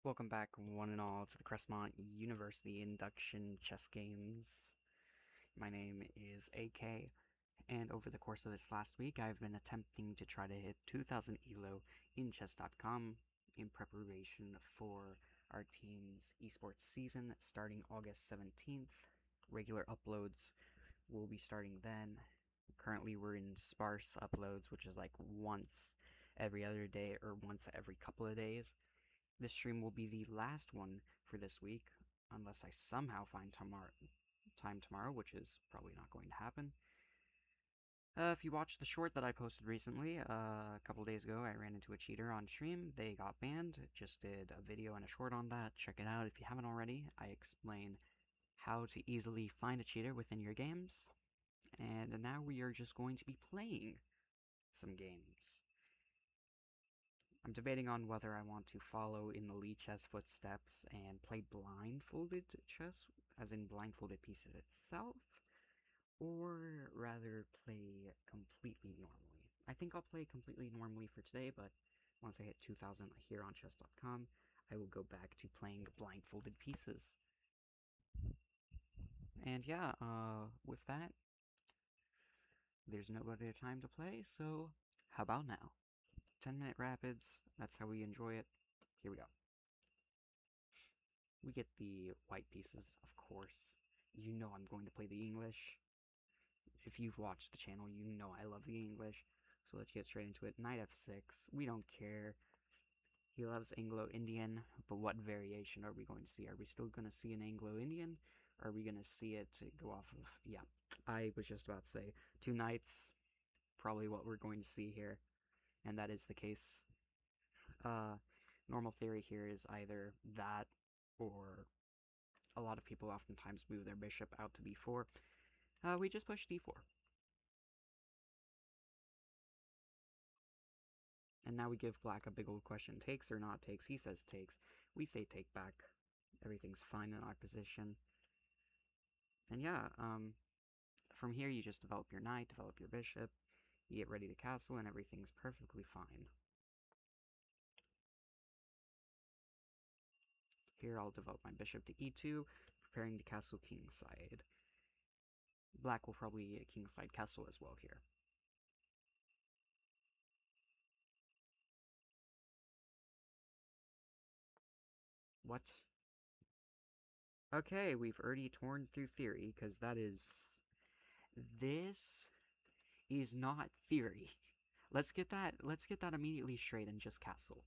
Welcome back, one and all, to the Crestmont University Induction Chess Games. My name is AK, and over the course of this last week, I've been attempting to try to hit 2000 ELO in chess.com in preparation for our team's esports season starting August 17th. Regular uploads will be starting then. Currently, we're in sparse uploads, which is like once every other day or once every couple of days. This stream will be the last one for this week, unless I somehow find time tomorrow, which is probably not going to happen. If you watched the short that I posted recently, a couple days ago, I ran into a cheater on stream. They got banned. Just did a video and a short on that. Check it out if you haven't already. I explain how to easily find a cheater within your games. And now we are just going to be playing some games. I'm debating on whether I want to follow in the Lee chess footsteps and play blindfolded chess, as in blindfolded pieces itself, or rather play completely normally. I think I'll play completely normally for today, but once I hit 2000 here on chess.com, I will go back to playing blindfolded pieces. And yeah, with that, there's no better time to play, so how about now? 10-minute rapids, that's how we enjoy it. Here we go. We get the white pieces, of course. You know I'm going to play the English. If you've watched the channel, you know I love the English. So let's get straight into it. Knight f6. We don't care. He loves Anglo-Indian, but what variation are we going to see? Are we still going to see an Anglo-Indian? Or are we going to see it go off of... Yeah, I was just about to say. Two knights, probably what we're going to see here. And that is the case. Normal theory here is either that or a lot of people oftentimes move their bishop out to b4. We just push d4. And now we give black a big old question. Takes or not takes? He says takes. We say take back. Everything's fine in our position. And yeah, from here you just develop your knight, develop your bishop, you get ready to castle, and everything's perfectly fine. Here I'll develop my bishop to e2, preparing to castle kingside. Black will probably kingside castle as well here. What? Okay, we've already torn through theory, because that is... This is not theory. Let's get that immediately straight and just castle.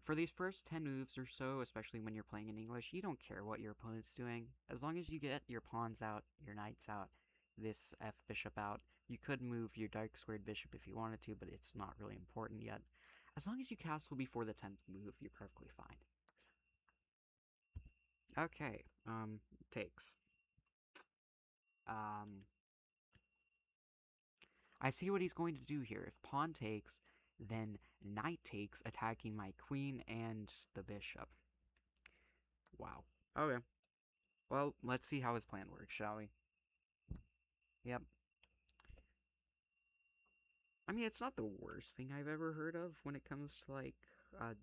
For these first 10 moves or so, especially when you're playing in English, you don't care what your opponent's doing. As long as you get your pawns out, your knights out, this f-bishop out. You could move your dark squared bishop if you wanted to, but it's not really important yet. As long as you castle before the 10th move, you're perfectly fine. Okay, takes. I see what he's going to do here. If pawn takes, then knight takes, attacking my queen and the bishop. Wow. Okay. Well, let's see how his plan works, shall we? Yep. I mean, it's not the worst thing I've ever heard of when it comes to, like,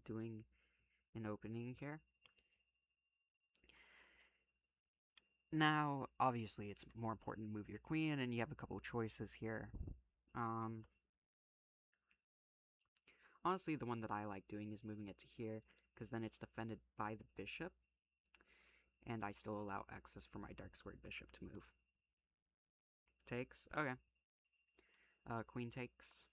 doing an opening here. Now, obviously, it's more important to move your queen, and you have a couple choices here. Honestly, the one that I like doing is moving it to here, because then it's defended by the bishop, and I still allow access for my dark squared bishop to move. Takes? Okay. Queen takes.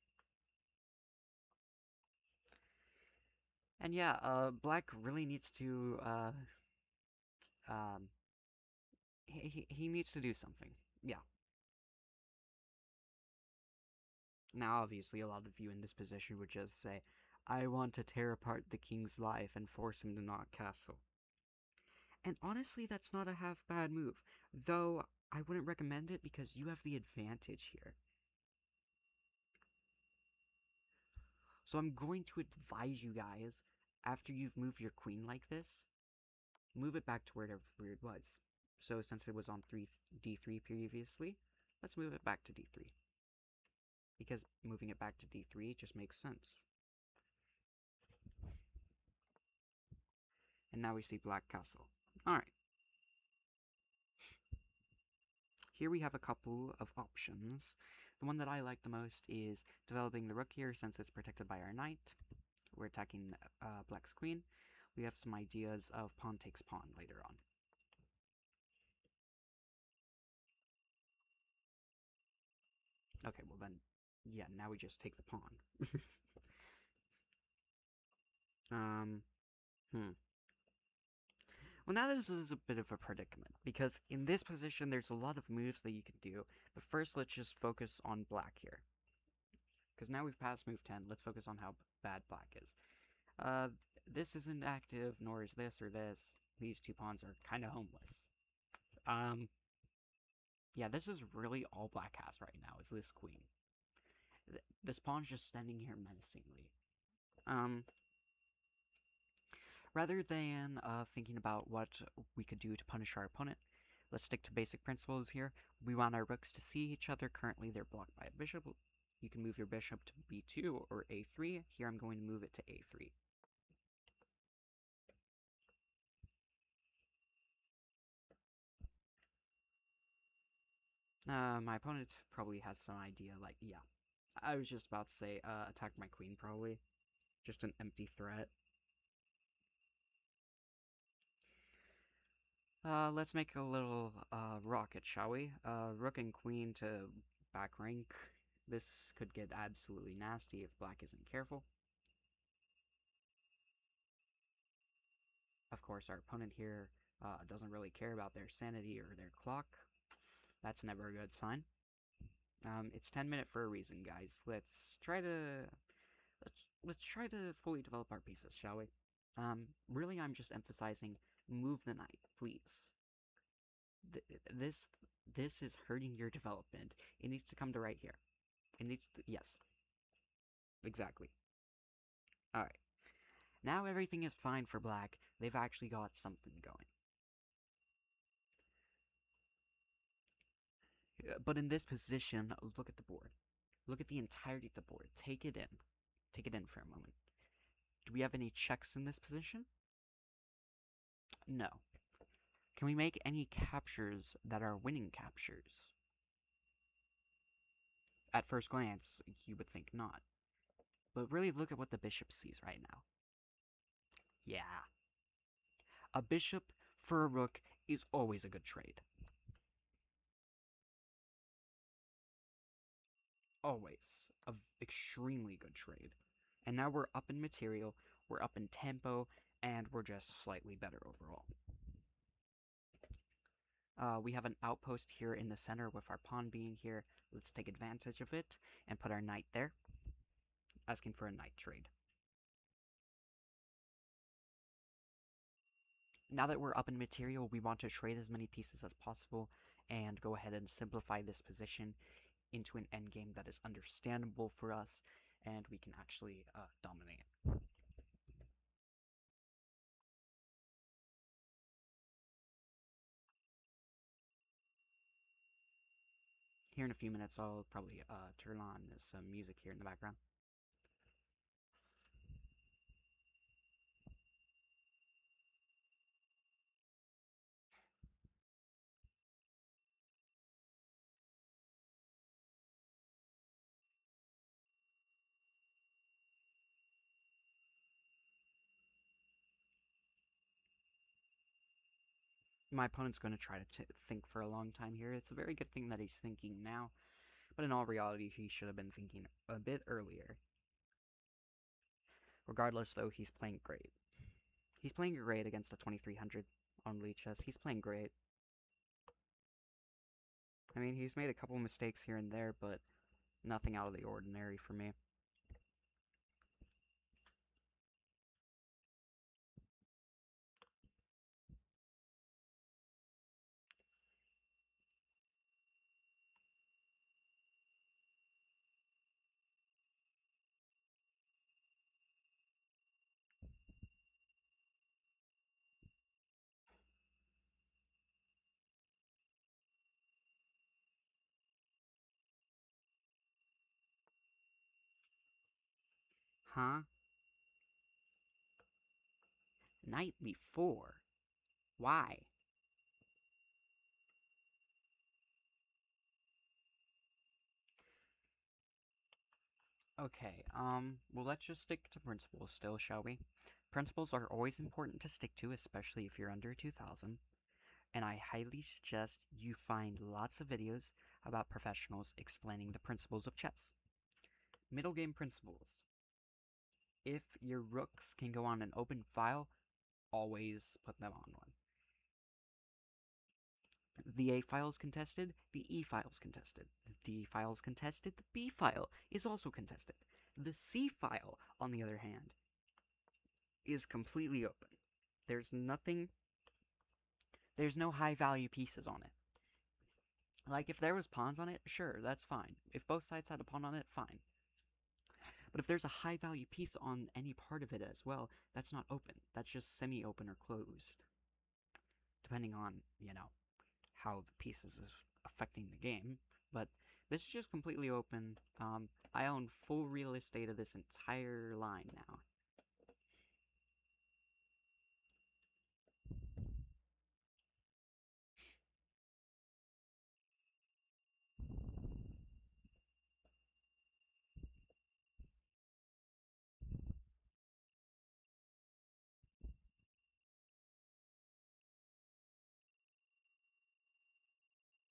And yeah, black really needs to, he needs to do something. Yeah. Now, obviously, a lot of you in this position would just say, I want to tear apart the king's life and force him to not castle. And honestly, that's not a half-bad move, though I wouldn't recommend it because you have the advantage here. So I'm going to advise you guys, after you've moved your queen like this, move it back to wherever it was. So since it was on d3 previously, let's move it back to d3. Because moving it back to d3 just makes sense. And now we see black castle. Alright, here we have a couple of options. The one that I like the most is developing the rook here since it's protected by our knight. We're attacking black's queen. We have some ideas of pawn takes pawn later on. Okay, well then, yeah, now we just take the pawn. um, Well, now this is a bit of a predicament, because in this position there's a lot of moves that you can do, but first let's just focus on black here. Because now we've passed move 10, let's focus on how bad black is. This isn't active, nor is this or this. These two pawns are kind of homeless. Yeah, this is really all black has right now, is this queen. This pawn's just standing here menacingly. Rather than thinking about what we could do to punish our opponent, let's stick to basic principles here. We want our rooks to see each other. Currently, they're blocked by a bishop. You can move your bishop to b2 or a3. Here, I'm going to move it to a3. My opponent probably has some idea, like, yeah. I was just about to say, attack my queen, probably. Just an empty threat. Let's make a little rocket, shall we? Rook and queen to back rank. This could get absolutely nasty if black isn't careful. Of course, our opponent here doesn't really care about their sanity or their clock. That's never a good sign. It's 10-minute for a reason, guys. Let's try to fully develop our pieces, shall we? Really, I'm just emphasizing move the knight, please. This this is hurting your development. It needs to come to right here. It needs to, yes, exactly. All right. Now everything is fine for black. They've actually got something going. But in this position, look at the board. Look at the entirety of the board. Take it in. Take it in for a moment. Do we have any checks in this position? No. Can we make any captures that are winning captures? At first glance, you would think not. But really look at what the bishop sees right now. Yeah. A bishop for a rook is always a good trade. Always. An extremely good trade. And now we're up in material, we're up in tempo, and we're just slightly better overall. We have an outpost here in the center with our pawn being here. Let's take advantage of it and put our knight there, asking for a knight trade. Now that we're up in material, we want to trade as many pieces as possible and go ahead and simplify this position into an endgame that is understandable for us and we can actually dominate. Here in a few minutes, I'll probably turn on some music here in the background. My opponent's going to try to think for a long time here. It's a very good thing that he's thinking now, but in all reality, he should have been thinking a bit earlier. Regardless, though, he's playing great. He's playing great against a 2300 on Lichess. He's playing great. I mean, he's made a couple mistakes here and there, but nothing out of the ordinary for me. Huh? Night before? Why? Okay, well, let's just stick to principles still, shall we? Principles are always important to stick to, especially if you're under 2000, and I highly suggest you find lots of videos about professionals explaining the principles of chess. Middle game principles. If your rooks can go on an open file, always put them on one. The A file is contested, the E file is contested. The D file is contested, the B file is also contested. The C file, on the other hand, is completely open. There's nothing, there's no high value pieces on it. Like, if there was pawns on it, sure, that's fine. If both sides had a pawn on it, fine. But if there's a high value piece on any part of it as well, that's not open. That's just semi-open or closed. Depending on, how the pieces is affecting the game. But this is just completely open. I own full real estate of this entire line now.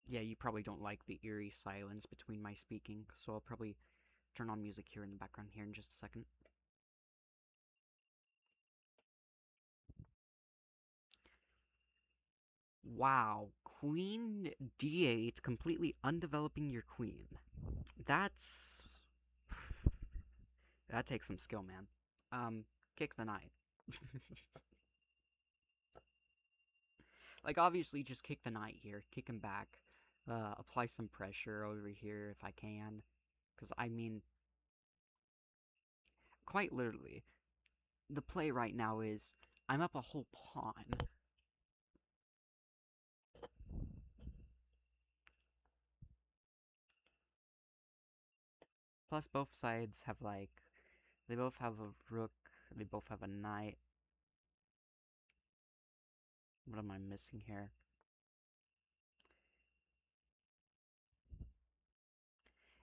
Yeah, you probably don't like the eerie silence between my speaking, so I'll probably turn on music here in the background here in just a second. Wow, Queen D8, completely undeveloping your queen. That's... that takes some skill, man. Kick the knight. Like, obviously, just kick the knight here. Kick him back. Apply some pressure over here if I can. Because, I mean, quite literally, the play right now is I'm up a whole pawn. Plus, both sides have, like, they both have a rook, they both have a knight. What am I missing here?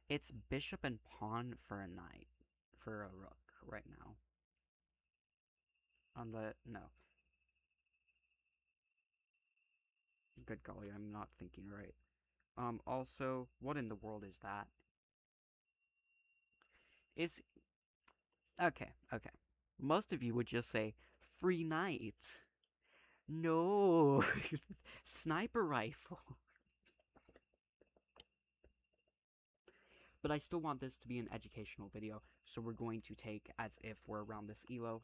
It's bishop and pawn for a knight, for a rook right now. On the, no. Good golly, I'm not thinking right. Also, what in the world is that? Is, okay, okay. Most of you would just say, free knight. No, sniper rifle. But I still want this to be an educational video, so we're going to take as if we're around this elo.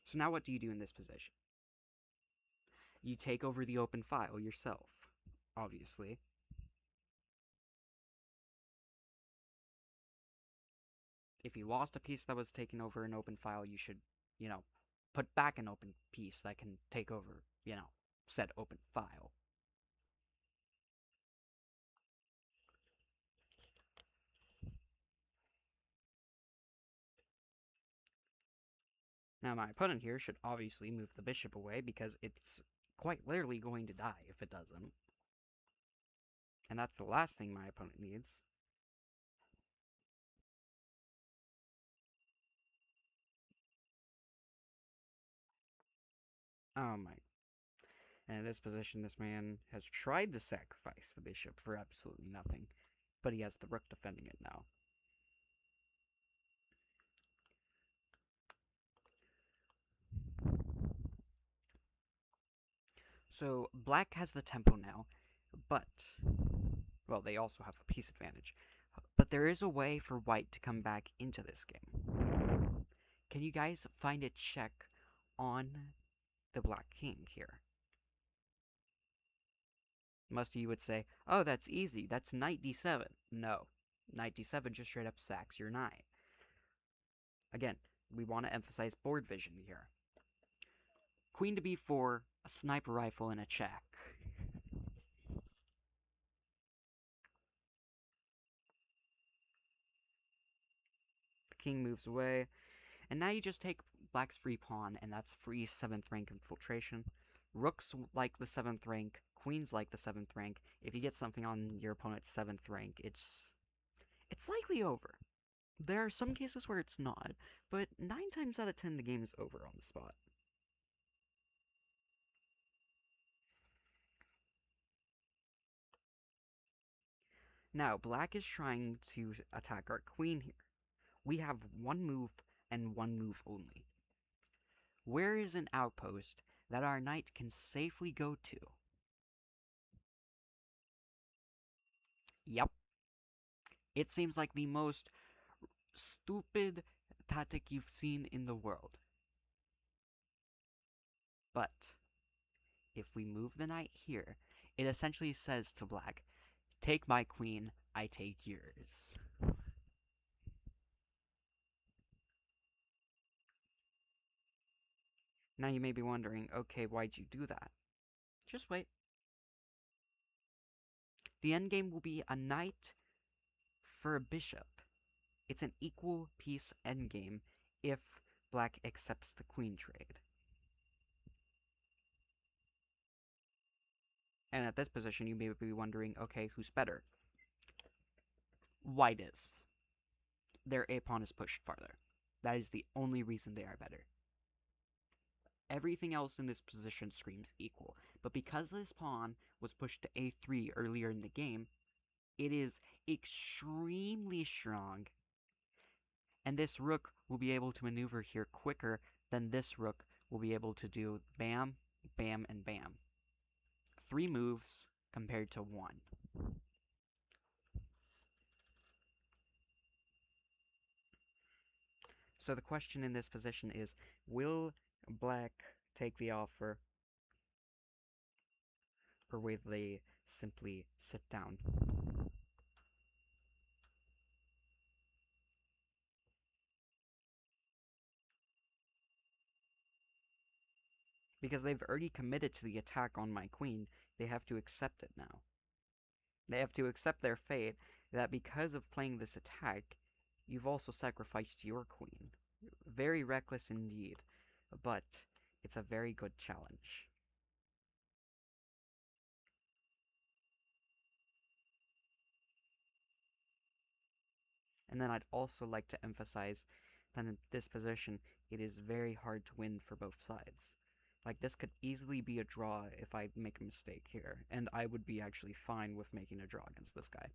So now what do you do in this position? You take over the open file yourself, obviously. If you lost a piece that was taken over an open file, you should, put back an open piece that can take over, said open file. Now my opponent here should obviously move the bishop away because it's quite literally going to die if it doesn't. And that's the last thing my opponent needs. Oh my. And in this position, this man has tried to sacrifice the bishop for absolutely nothing. But he has the rook defending it now. So black has the tempo now, but, well, they also have a piece advantage. But there is a way for white to come back into this game. Can you guys find a check on the black king here? Most of you would say, oh, that's easy, that's knight d7. No, knight d7 just straight up sacks your knight. Again, we want to emphasize board vision here. Queen to b4, a sniper rifle, and a check. king moves away, and now you just take black's free pawn, and that's free 7th rank infiltration. Rooks like the 7th rank, queens like the 7th rank. If you get something on your opponent's 7th rank, it's likely over. There are some cases where it's not, but 9 times out of 10 the game is over on the spot. Now, black is trying to attack our queen here. We have one move and one move only. Where is an outpost that our knight can safely go to? Yep. It seems like the most stupid tactic you've seen in the world. But if we move the knight here, it essentially says to black, take my queen, I take yours. Now you may be wondering, okay, why'd you do that? Just wait. The endgame will be a knight for a bishop. It's an equal piece endgame if black accepts the queen trade. And at this position, you may be wondering, okay, who's better? White is. Their a pawn is pushed farther. That is the only reason they are better. Everything else in this position screams equal. But because this pawn was pushed to a3 earlier in the game, it is extremely strong. And this rook will be able to maneuver here quicker than this rook will be able to do bam, bam, and bam. 3 moves compared to 1. So the question in this position is, will black take the offer, or will they simply sit down? Because they've already committed to the attack on my queen, they have to accept it now. They have to accept their fate, that because of playing this attack, you've also sacrificed your queen. Very reckless indeed, but it's a very good challenge. And then I'd also like to emphasize that in this position, it is very hard to win for both sides. Like, this could easily be a draw if I make a mistake here, and I would be actually fine with making a draw against this guy.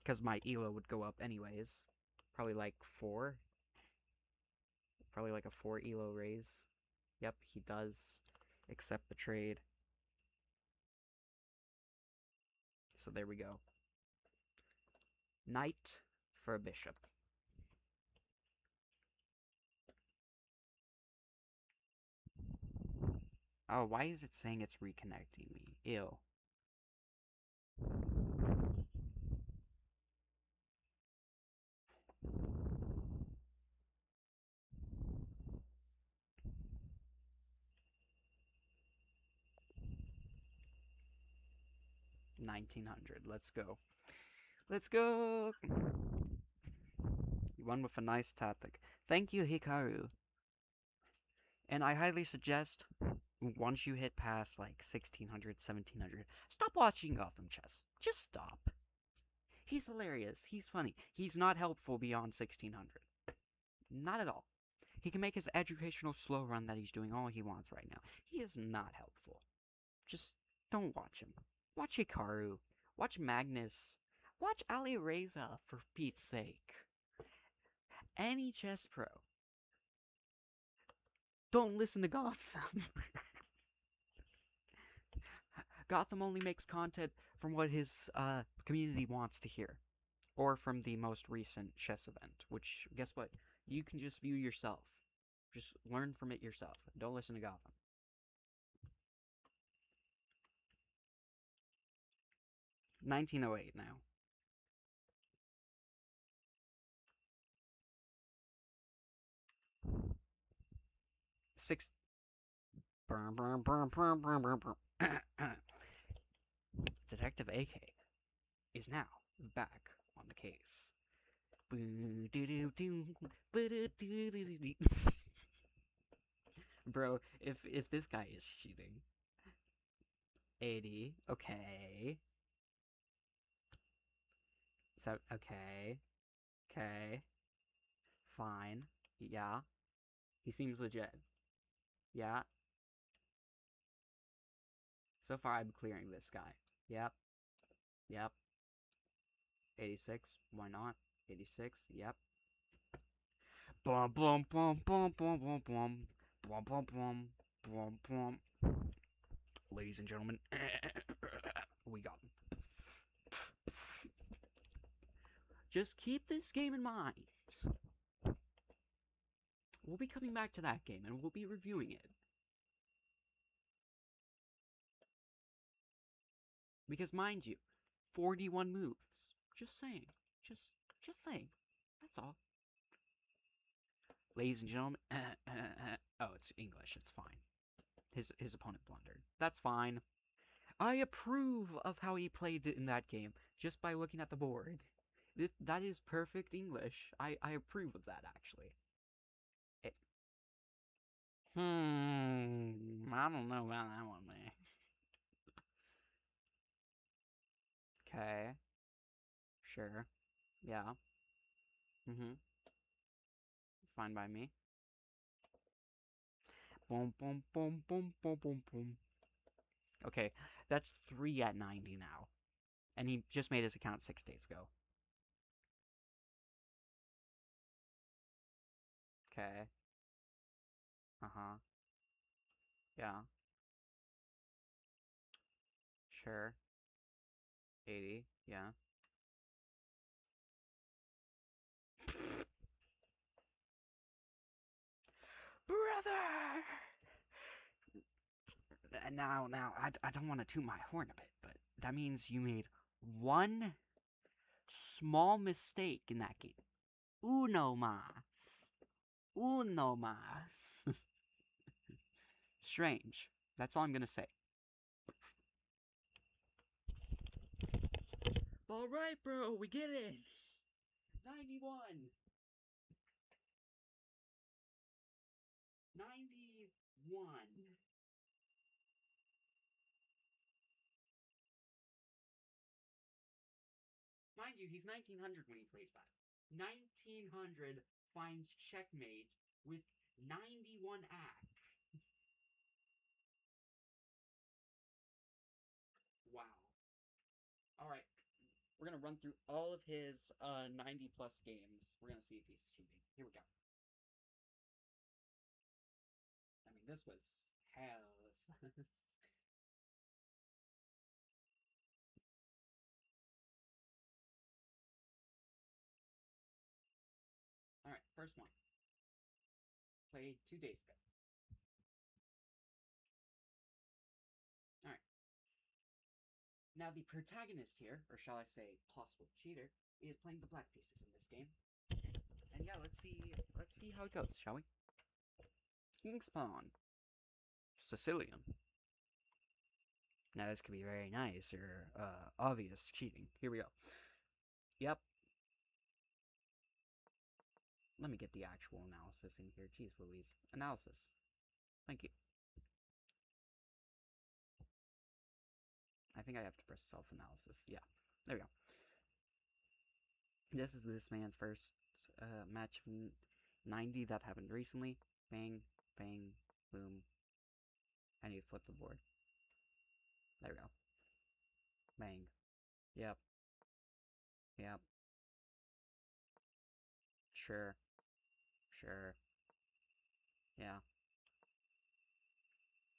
Because my elo would go up anyways. Probably like 4. Probably like a 4 elo raise. Yep, he does accept the trade. So there we go. Knight for a bishop. Oh, why is it saying it's reconnecting me? Ew. $1,900. Let's go. Let's go! You won with a nice tactic. Thank you, Hikaru. And I highly suggest, once you hit past like 1600, 1700, stop watching Gotham Chess. Just stop. He's hilarious. He's funny. He's not helpful beyond 1600. Not at all. He can make his educational slow run that he's doing all he wants right now. He is not helpful. Just don't watch him. Watch Hikaru. Watch Magnus. Watch Ali Reza, for Pete's sake. Any chess pro. Don't listen to Gotham. Gotham only makes content from what his community wants to hear. Or from the most recent chess event, which, guess what? You can just view yourself. Just learn from it yourself. Don't listen to Gotham. $19.08 now. Six. Detective AK is now back on the case. Bro, if this guy is cheating. 80. Okay. So okay. Okay. Fine. Yeah. He seems legit. Yeah. So far I'm clearing this guy. Yep. Yep. 86. Why not? 86. Yep. Bum bum bum bum bum bum bum bum bum bum bum bum. Ladies and gentlemen, we got him. Just keep this game in mind. We'll be coming back to that game and we'll be reviewing it. Because mind you, 41 moves. Just saying. Just saying. That's all. Ladies and gentlemen, oh, it's English. It's fine. His opponent blundered. That's fine. I approve of how he played it in that game just by looking at the board. That is perfect English. I approve of that, actually. I don't know about that one, man. Okay. Sure. Yeah. Mm-hmm. Fine by me. Boom, boom, boom, boom, boom, boom, boom. Okay, that's 3 at 90 now. And he just made his account 6 days ago. Okay. Uh-huh. Yeah. Sure. 80. Yeah. Brother! Now, I don't want to toot my horn a bit, but that means you made one small mistake in that game. Uno mas. Uno mas. Strange. That's all I'm gonna say. Alright, bro, we get it! 91! 91! Mind you, he's 1900 when he plays that. 1900 finds checkmate with 91 act. Wow. Alright, we're gonna run through all of his 90 plus games. We're gonna see if he's cheating. Here we go. I mean, this was hell. Alright, first one. Played 2 days ago. Alright. Now the protagonist here, or shall I say possible cheater, is playing the black pieces in this game. And yeah, let's see how it goes, shall we? King Spawn. Sicilian. Now this could be very nice or obvious cheating. Here we go. Yep. Let me get the actual analysis in here. Jeez Louise. Analysis. Thank you. I think I have to press self-analysis. Yeah. There we go. This is this man's first match of 90 that happened recently. Bang, bang, boom. I need to flip the board. There we go. Bang. Yep. Yep. Sure. Sure. Yeah.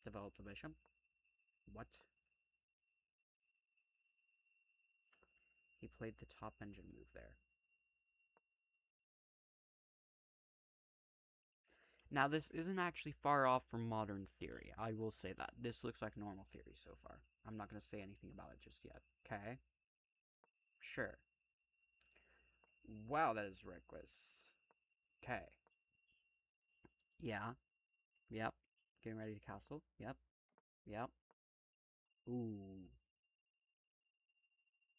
Develop the bishop. What? He played the top engine move there. Now, this isn't actually far off from modern theory. I will say that. This looks like normal theory so far. I'm not going to say anything about it just yet. Okay? Sure. Wow, that is reckless. Okay. Yeah. Yep. Getting ready to castle. Yep. Yep. Ooh.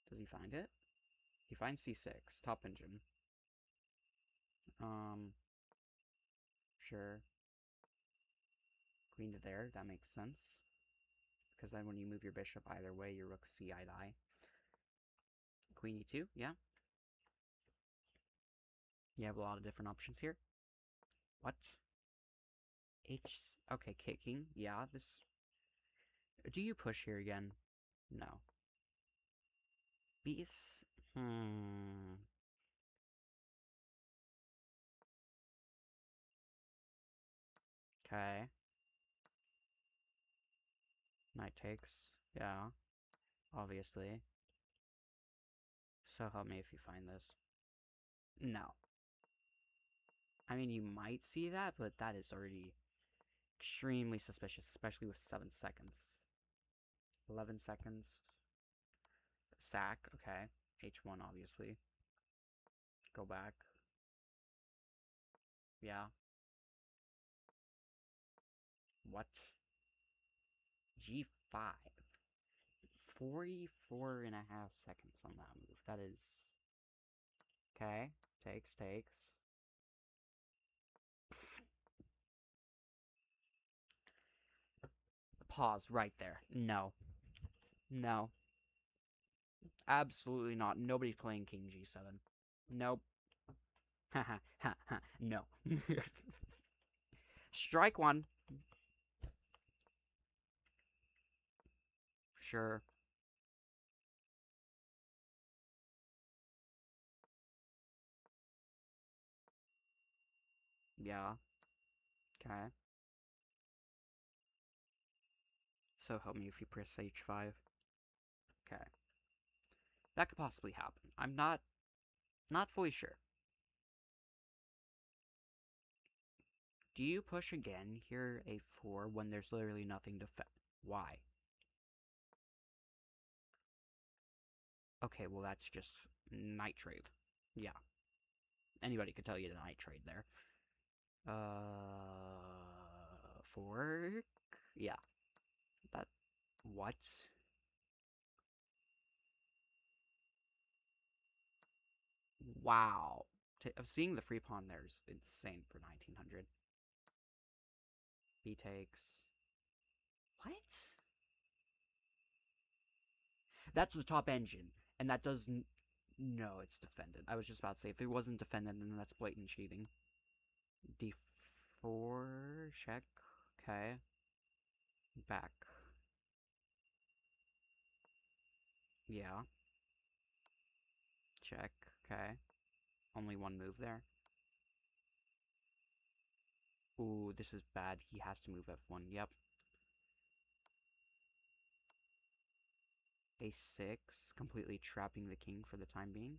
Does he find it? He finds C6. Top engine. Sure. Queen to there, that makes sense. Because then when you move your bishop either way, your rook c die. Queen e2, yeah. You have a lot of different options here. What? H. Okay, kicking. Yeah, this. Do you push here again? No. B is. Okay. Knight takes. Yeah. Obviously. So help me if you find this. No. I mean, you might see that, but that is already extremely suspicious, especially with 7 seconds. 11 seconds. Sack, okay. H1, obviously. Go back. Yeah. What? G5. 44 and a half seconds on that move. That is... Okay. Takes. Pause right there. No. No. Absolutely not. Nobody's playing King G7. Nope. Haha. No. Strike one. Sure. Yeah. Okay. So help me if you press H5. Okay. That could possibly happen. I'm not fully sure. Do you push again here A4 when there's literally nothing to defend? Why? Okay, well that's just night trade. Yeah. Anybody could tell you to night trade there. Fork? Yeah. That... What? Wow. Seeing the free pawn there is insane for 1900. B takes. What? That's the top engine, and that does... No, it's defended. I was just about to say, if it wasn't defended, then that's blatant cheating. D4, check. Okay. Back. Yeah. Check. Okay. Only one move there. Ooh, this is bad. He has to move F1. Yep. A6, completely trapping the king for the time being.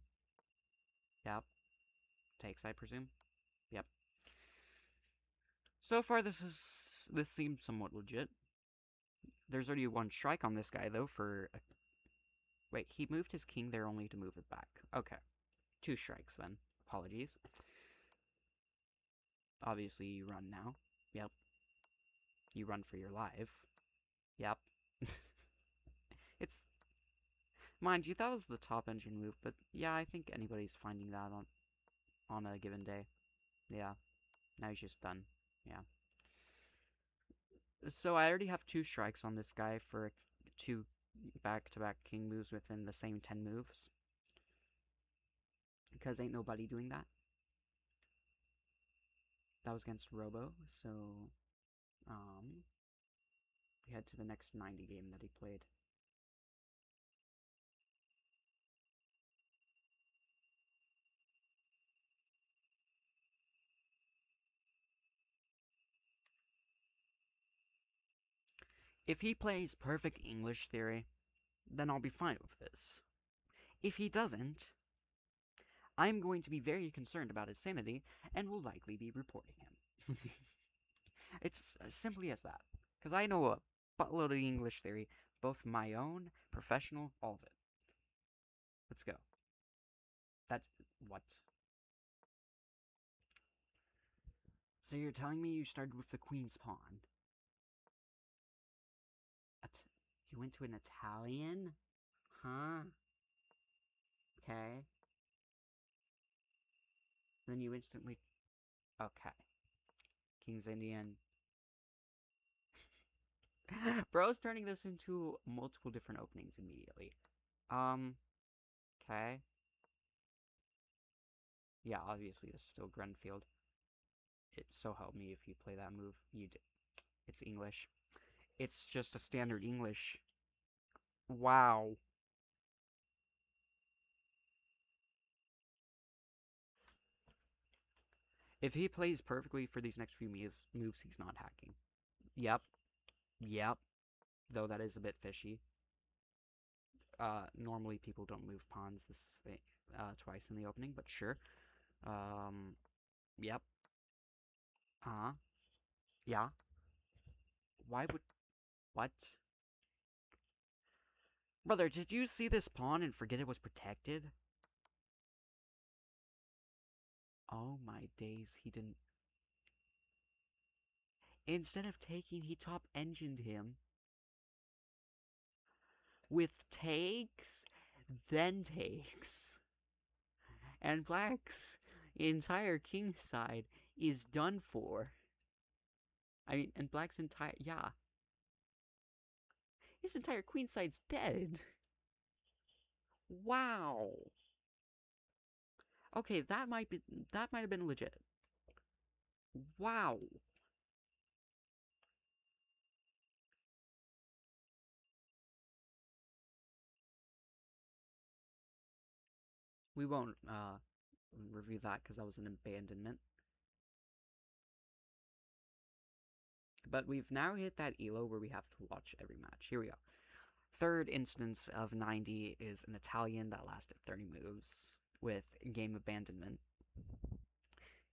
Yep. Takes, I presume. Yep. So far, this seems somewhat legit. There's already one strike on this guy, though, for... Wait, he moved his king there only to move it back. Okay. 2 strikes, then. Apologies. Obviously, you run now. Yep. You run for your life. Yep. It's... Mind you, that was the top engine move, but yeah, I think anybody's finding that on a given day. Yeah. Now he's just done. Yeah. So I already have 2 strikes on this guy for 2 back-to-back king moves within the same 10 moves. Because ain't nobody doing that. That was against Robo, so we head to the next 90 game that he played. If he plays perfect English theory, then I'll be fine with this. If he doesn't, I'm going to be very concerned about his sanity and will likely be reporting him. It's as simply as that. Because I know a buttload of English theory, both my own, professional, all of it. Let's go. That's... what? So you're telling me you started with the queen's pawn? You went to an Italian? Huh? Okay. Then you instantly... Okay. King's Indian. Bro's turning this into multiple different openings immediately. Okay. Yeah, obviously this is still Grunfield. It so help me if you play that move. You did. It's English. It's just a standard English. Wow. If he plays perfectly for these next few moves, he's not hacking. Yep. Yep. Though that is a bit fishy. Normally people don't move pawns this twice in the opening, but sure. Yep. Yeah. Why would... What? Brother, did you see this pawn and forget it was protected? Oh my days, he didn't... Instead of taking, he top-engined him. With takes, then takes. And Black's entire king side is done for. I mean, and Black's entire... Yeah. His entire queen side's dead. Wow. Okay, that might have been legit. Wow. We won't review that because that was an abandonment. But we've now hit that elo where we have to watch every match. Here we go. Third instance of 90 is an Italian that lasted 30 moves with game abandonment.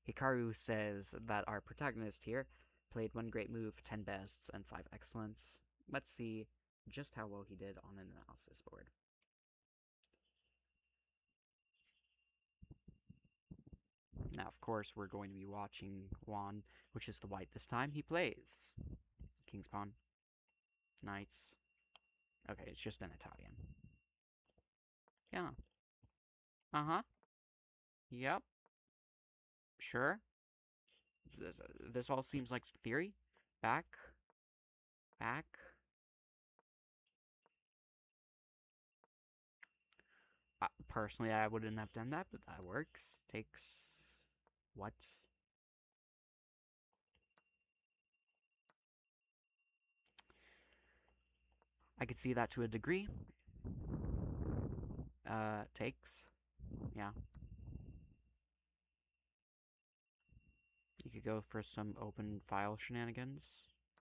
Hikaru says that our protagonist here played 1 great move, 10 bests, and 5 excellence. Let's see just how well he did on an analysis board. Now, of course, we're going to be watching Juan, which is the white this time. He plays King's Pawn, Knights. Okay, it's just an Italian. Yeah. Uh-huh. Yep. Sure. This all seems like theory. Back. Back. Personally, I wouldn't have done that, but that works. Takes... What? I could see that to a degree. Takes. Yeah. You could go for some open file shenanigans.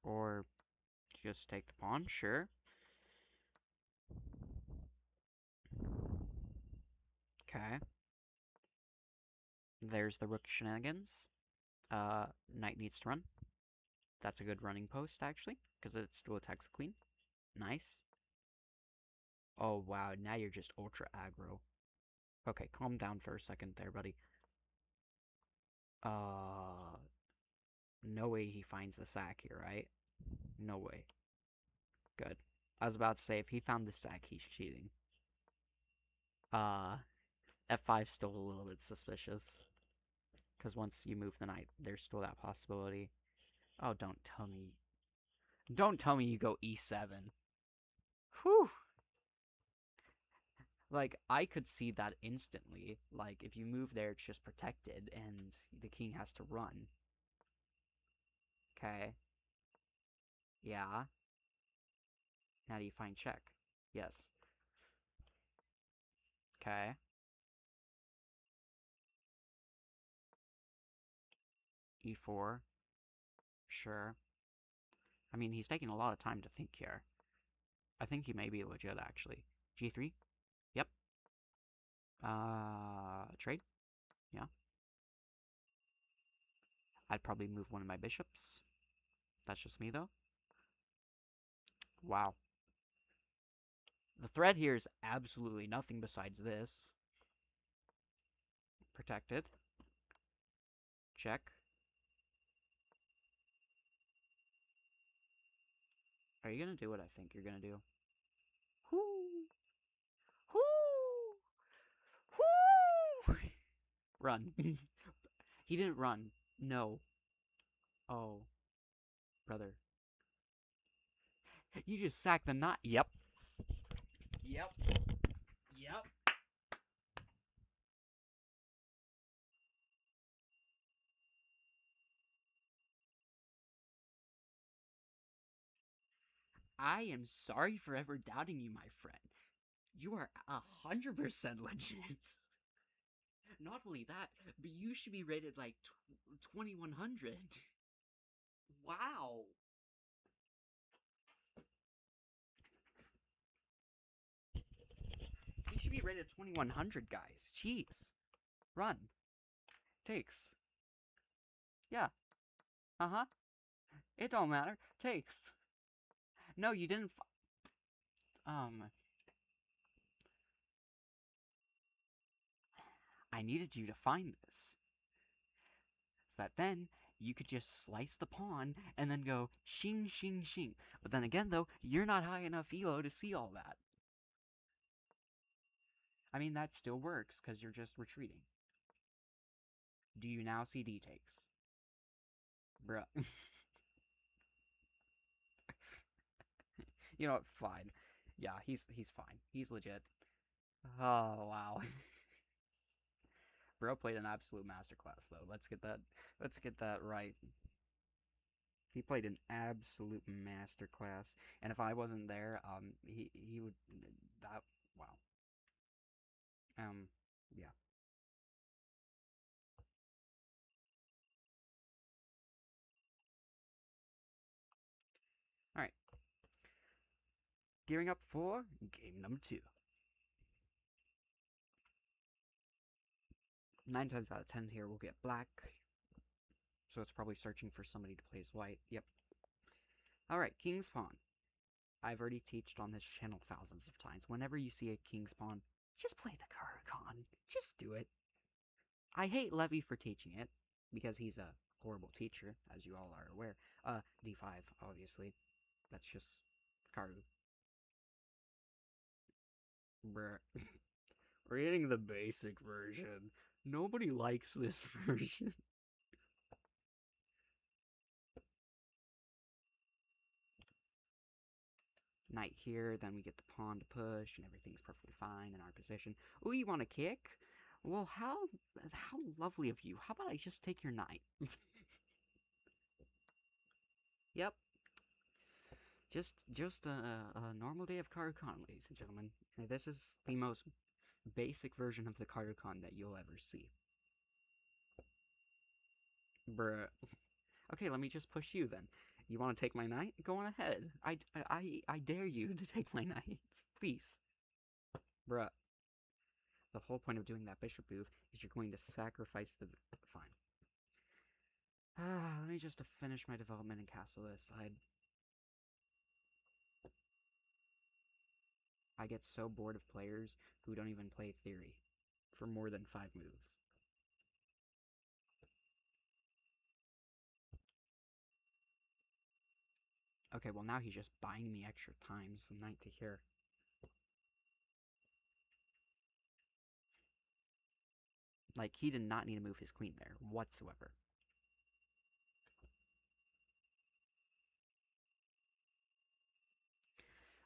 Or just take the pawn, sure. Okay. There's the rook shenanigans. Knight needs to run. That's a good running post, actually, because it still attacks the queen. Nice. Oh, wow, now you're just ultra aggro. Okay, calm down for a second there, buddy. No way he finds the sack here, right? No way. Good. I was about to say, if he found the sack, he's cheating. F5's still a little bit suspicious. Because once you move the knight, there's still that possibility. Oh, don't tell me. Don't tell me you go E7. Whew. Like, I could see that instantly. Like, if you move there, it's just protected, and the king has to run. Okay. Yeah. Now do you find check? Yes. Okay. E4. Sure. I mean, he's taking a lot of time to think here. I think he may be legit, actually. G3? Yep. Trade? Yeah. I'd probably move one of my bishops. That's just me, though. Wow. The threat here is absolutely nothing besides this. Protected. Check. Are you gonna do what I think you're gonna do? Whoo! Whoo! Whoo! Run. He didn't run. No. Oh, brother. You just sacked the knot. Yep. Yep. Yep. I am sorry for ever doubting you, my friend. You are 100% legit. Not only that, but you should be rated like 2100. Wow. You should be rated 2100, guys. Jeez. Run. Takes. Yeah. Uh huh. It don't matter. Takes. No, you didn't. I needed you to find this. So that then you could just slice the pawn and then go shing, shing, shing. But then again, though, you're not high enough elo to see all that. I mean, that still works because you're just retreating. Do you now see D takes? Bruh. You know what? Fine. Yeah, he's fine. He's legit. Oh wow. Bro played an absolute masterclass though. Let's get that right. He played an absolute masterclass. And if I wasn't there, he would that wow. Um yeah. Alright. Gearing up for game number 2. 9 times out of 10 here we'll get black. So it's probably searching for somebody to play as white. Yep. Alright, King's Pawn. I've already teached on this channel thousands of times. Whenever you see a King's Pawn, just play the Caracan. Just do it. I hate Levy for teaching it, because he's a horrible teacher, as you all are aware. D5, obviously. That's just Karu. Bruh. We're getting the basic version. Nobody likes this version. Knight here, then we get the pawn to push, and everything's perfectly fine in our position. Ooh, you want to kick? Well, how lovely of you. How about I just take your knight? Yep. Just a normal day of Caracan, ladies and gentlemen. This is the most basic version of the Caracan that you'll ever see. Bruh. Okay, let me just push you then. You want to take my knight? Go on ahead. I dare you to take my knight. Please. Bruh. The whole point of doing that bishop move is you're going to sacrifice the... Fine. Let me just finish my development and castle this. I get so bored of players who don't even play theory for more than 5 moves. Okay, well now he's just buying me extra time, so knight to here. Like, he did not need to move his queen there, whatsoever.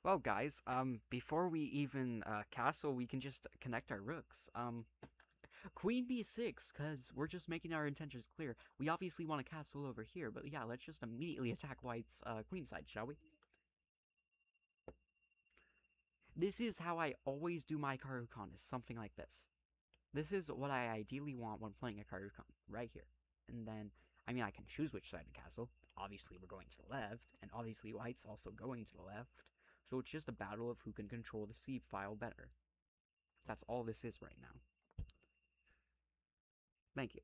Well, guys, before we even, castle, we can just connect our rooks. Queen b6, because we're just making our intentions clear. We obviously want to castle over here, but yeah, let's just immediately attack white's, queen side, shall we? This is how I always do my Caracan, is something like this. This is what I ideally want when playing a Caracan, right here. And then, I mean, I can choose which side to castle. Obviously, we're going to the left, and obviously white's also going to the left. So it's just a battle of who can control the C file better. That's all this is right now. Thank you.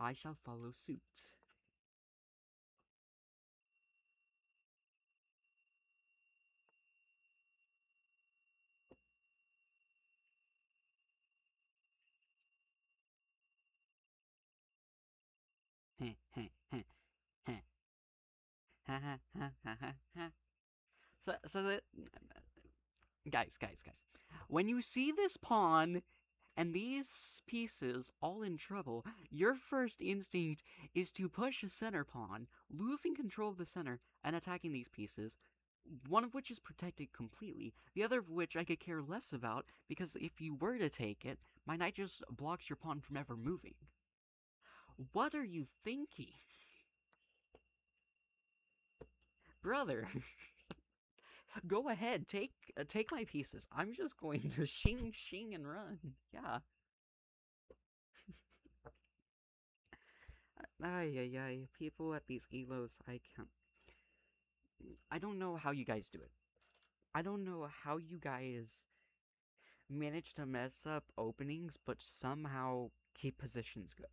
I shall follow suit. So guys. When you see this pawn, And these pieces, all in trouble, your first instinct is to push a center pawn, losing control of the center, and attacking these pieces, one of which is protected completely, the other of which I could care less about, because if you were to take it, my knight just blocks your pawn from ever moving. What are you thinking? Brother, go ahead, take my pieces. I'm just going to shing shing and run. Yeah. Ay ay ay. People at these elos, I can't. I don't know how you guys do it. I don't know how you guys manage to mess up openings, but somehow keep positions good.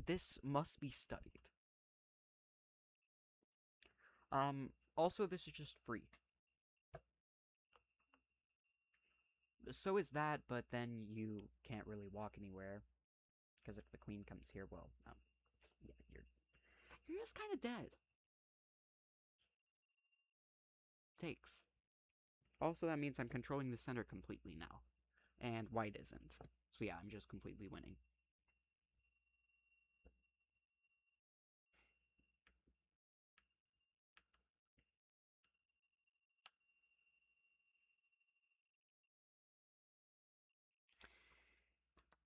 This must be studied. Also, this is just free. So is that, but then you can't really walk anywhere. Because if the queen comes here, well, yeah, you're just kind of dead. Takes. Also, that means I'm controlling the center completely now. And white isn't. So yeah, I'm just completely winning.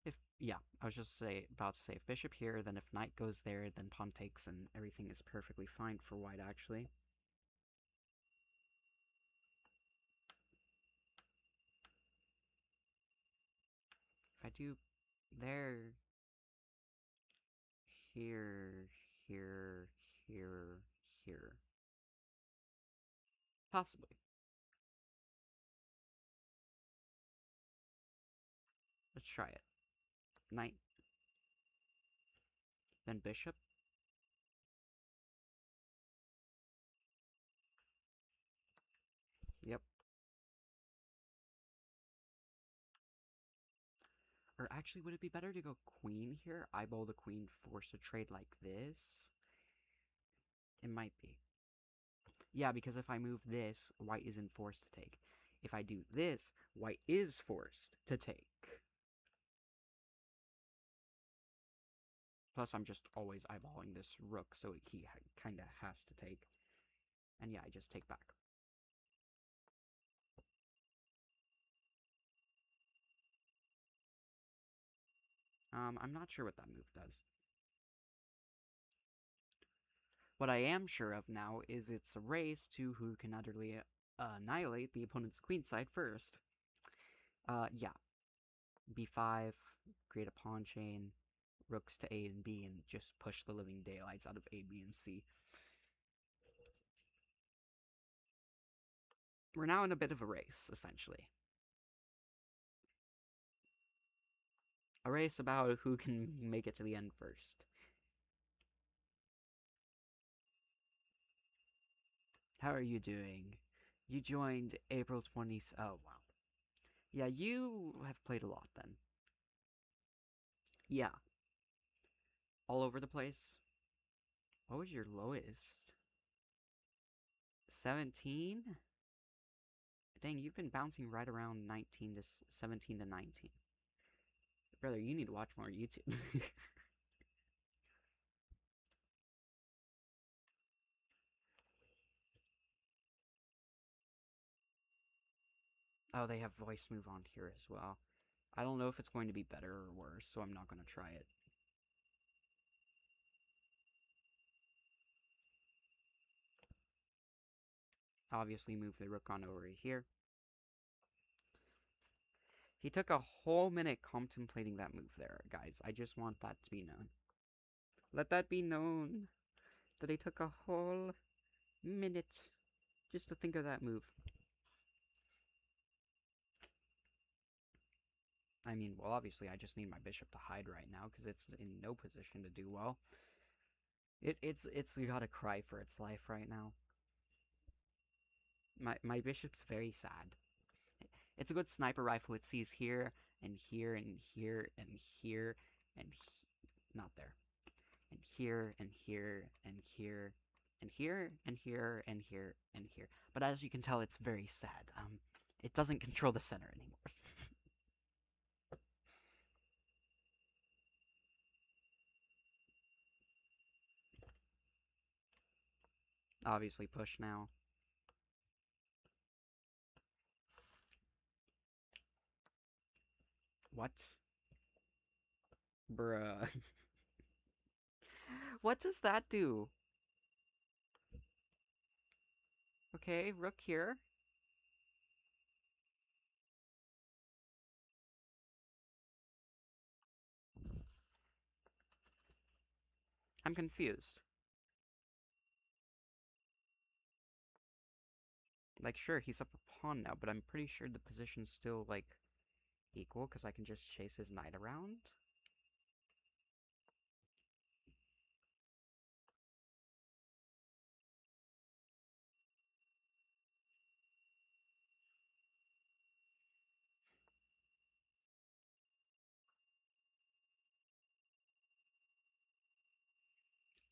If, yeah, I was just about to say, if bishop here, then if knight goes there, then pawn takes, and everything is perfectly fine for white, actually. If I do there, here, here, here, here. Possibly. Let's try it. Knight, then bishop. Yep. Or actually, would it be better to go queen here? Eyeball the queen, force a trade like this? It might be. Yeah, because if I move this, white isn't forced to take. If I do this, white is forced to take. Plus, I'm just always eyeballing this rook, so he kind of has to take. And yeah, I just take back. I'm not sure what that move does. What I am sure of now is it's a race to who can utterly annihilate the opponent's queenside first. Yeah. B5, create a pawn chain, rooks to A and B, and just push the living daylights out of A, B, and C. We're now in a bit of a race, essentially. A race about who can make it to the end first. How are you doing? You joined April 20th. Oh, wow. Yeah, you have played a lot then. Yeah. All over the place. What was your lowest? 17? Dang, you've been bouncing right around 19 to 17 to 19. Brother, you need to watch more YouTube. Oh, they have voice move on here as well. I don't know if it's going to be better or worse, so I'm not going to try it. Obviously, move the rook on over here. He took a whole minute contemplating that move there, guys. I just want that to be known. Let that be known that he took a whole minute just to think of that move. I mean, well, obviously, I just need my bishop to hide right now because it's in no position to do well. It's gotta cry for its life right now. My bishop's very sad. It's a good sniper rifle. It sees here and here and here and here and not there. And here and here and here and here and here and here and here. But as you can tell, it's very sad. It doesn't control the center anymore. Obviously push now. What? Bruh. What does that do? Okay, rook here. I'm confused. Like, sure, he's up a pawn now, but I'm pretty sure the position's still, like, equal, because I can just chase his knight around.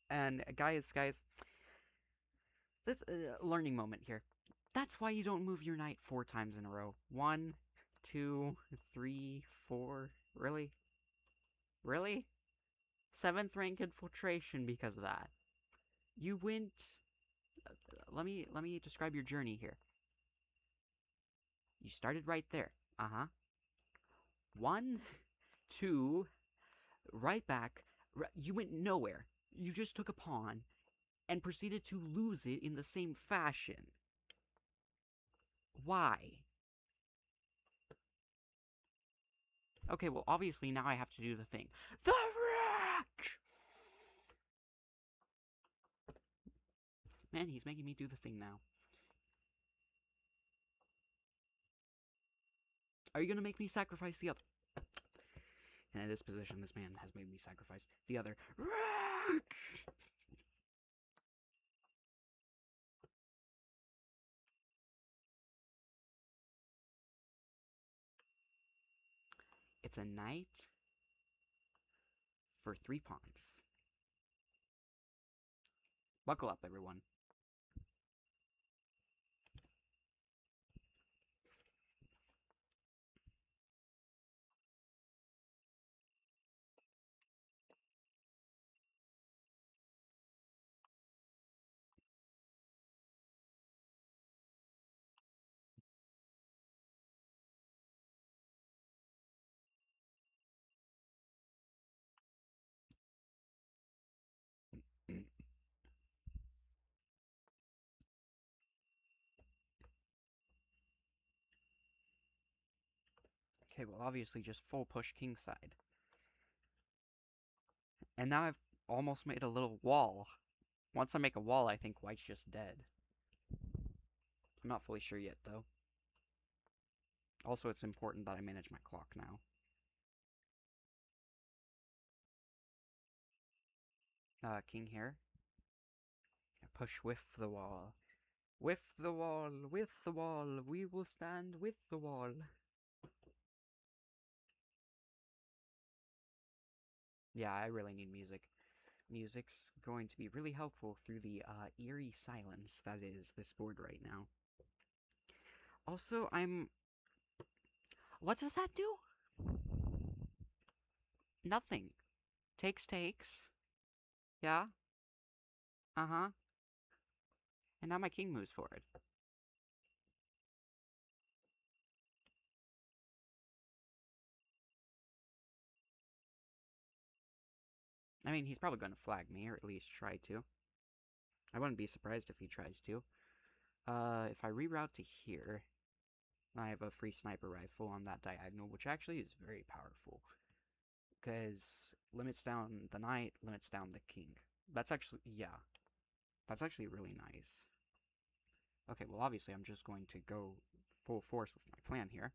And, guys, this learning moment here. That's why you don't move your knight 4 times in a row. 1, 2, 3, 4. Really? Really? 7th rank infiltration because of that. You went. Let me describe your journey here. You started right there. Uh huh. 1, 2, right back. You went nowhere. You just took a pawn and proceeded to lose it in the same fashion. Why? Okay, well, obviously now I have to do the thing. The rock! Man, he's making me do the thing now. Are you gonna make me sacrifice the other? And in this position, this man has made me sacrifice the other. Rock! It's a knight for 3 pawns. Buckle up, everyone. Okay, well, obviously just full push kingside. And now I've almost made a little wall. Once I make a wall, I think white's just dead. I'm not fully sure yet, though. Also, it's important that I manage my clock now. King here. Push with the wall. With the wall, with the wall, we will stand with the wall. Yeah, I really need music. Music's going to be really helpful through the eerie silence that is this board right now. Also, what does that do? Nothing. Takes. Yeah? Uh-huh. And now my king moves forward. I mean, he's probably going to flag me, or at least try to. I wouldn't be surprised if he tries to. If I reroute to here, I have a free sniper rifle on that diagonal, which actually is very powerful. Because limits down the knight, limits down the king. That's actually, yeah. That's actually really nice. Okay, well, obviously I'm just going to go full force with my plan here.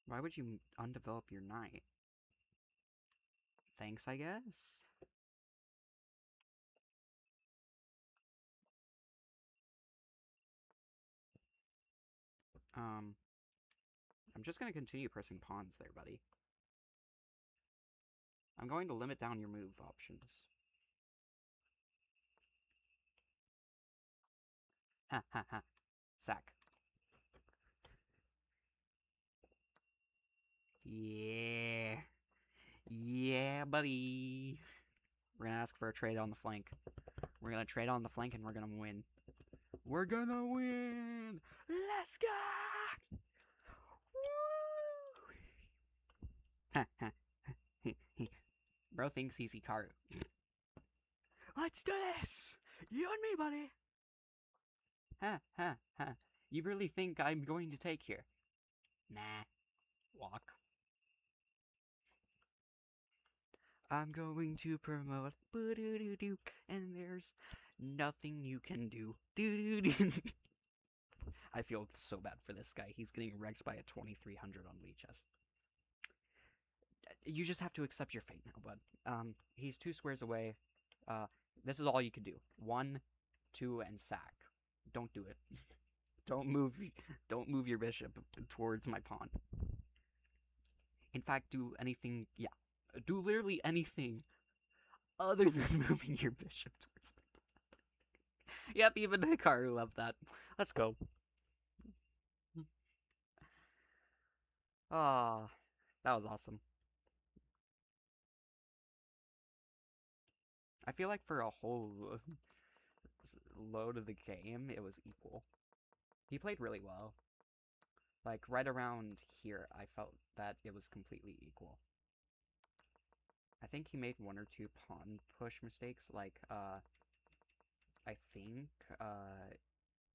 Why would you undevelop your knight? Thanks, I guess? I'm just going to continue pressing pawns there, buddy. I'm going to limit down your move options. Ha ha ha. Sack. Yeah. Yeah, buddy. We're gonna ask for a trade on the flank. We're gonna trade on the flank and we're gonna win. We're gonna win! Let's go! Woo! Bro thinks he's Hikaru. Let's do this! You and me, buddy! Ha ha ha. You really think I'm going to take here? Nah. Walk. I'm going to promote. Boo-doo-doo-doo. And there's nothing you can do. Doo-doo-doo. I feel so bad for this guy. He's getting wrecked by a 2300 on Leechess. You just have to accept your fate now, bud. He's 2 squares away. This is all you can do. 1, 2, and sack. Don't do it. Don't move your bishop towards my pawn. In fact, do anything, yeah. Do literally anything other than moving your bishop towards my pawn. Yep, even Hikaru loved that. Let's go. Ah, that was awesome. I feel like for a whole load of the game, it was equal. He played really well. Like, right around here, I felt that it was completely equal. I think he made 1 or 2 pawn push mistakes, like, I think,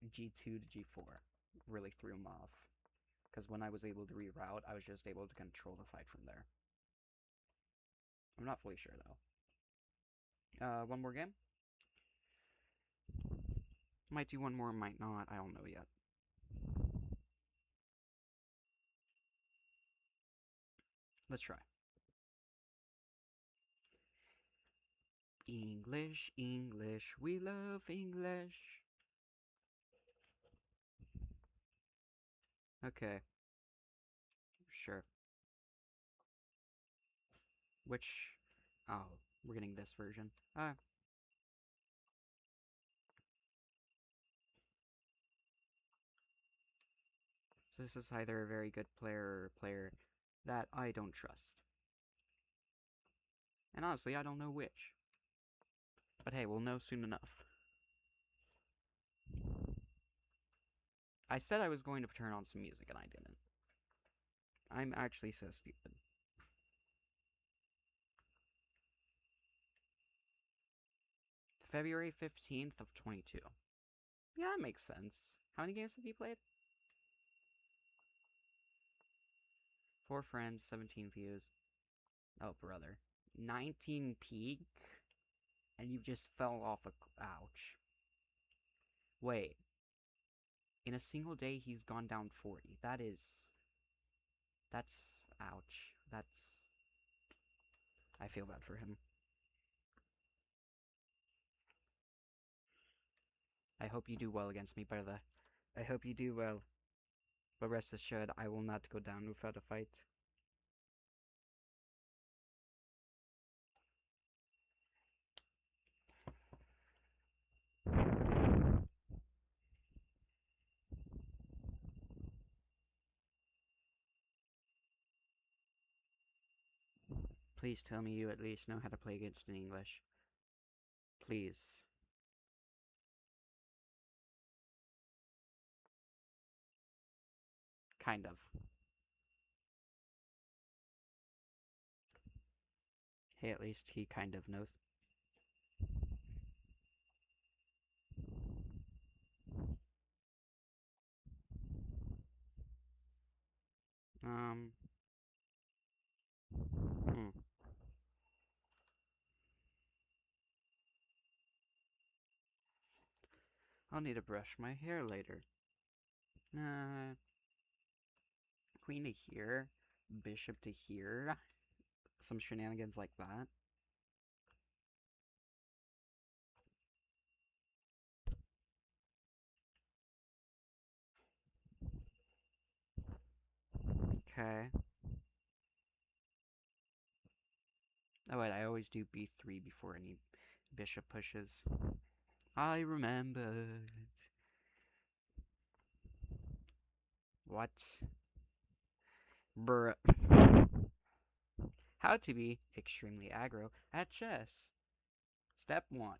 G2 to G4 really threw him off. Because when I was able to reroute, I was just able to control the fight from there. I'm not fully sure, though. One more game? Might do one more, might not, I don't know yet. Let's try. English, English, we love English. Okay. Sure. Which... Oh, we're getting this version. So this is either a very good player or a player that I don't trust. And honestly, I don't know which. But hey, we'll know soon enough. I said I was going to turn on some music and I didn't. I'm actually so stupid. February 15th of 22. Yeah, that makes sense. How many games have you played? 4 friends, 17 views. Oh, brother. 19 peak? And you just fell off a... Ouch. Wait. In a single day, he's gone down 40. That is... That's... Ouch. That's... I feel bad for him. I hope you do well against me, brother. I hope you do well. But rest assured, I will not go down without a fight. Please tell me you at least know how to play against in English. Please. Kind of. Hey, at least he kind of knows. Hmm. I'll need to brush my hair later. Queen to here, bishop to here. Some shenanigans like that. Okay. Oh wait, I always do b3 before any bishop pushes. I remembered. What? Bruh. How to be extremely aggro at chess. Step 1.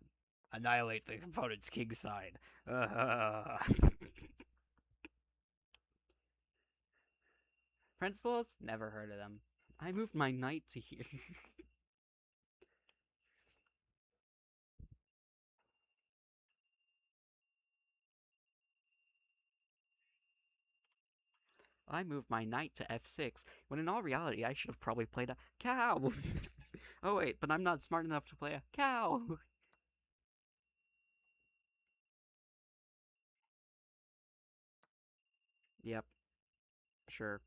Annihilate the opponent's king side. Principles? Never heard of them. I moved my knight to here. I moved my knight to f6, when in all reality I should have probably played a cow. Oh wait, but I'm not smart enough to play a cow. Yep, sure.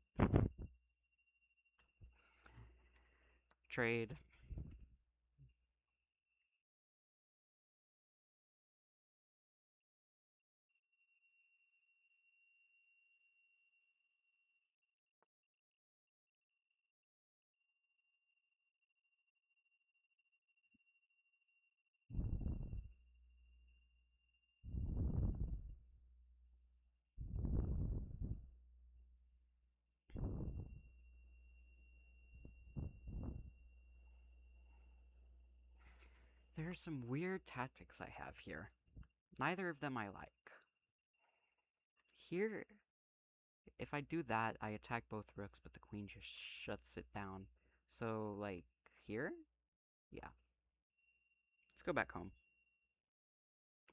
Trade. There are some weird tactics I have here. Neither of them I like. Here, if I do that, I attack both rooks, but the queen just shuts it down. So, like, here? Yeah. Let's go back home.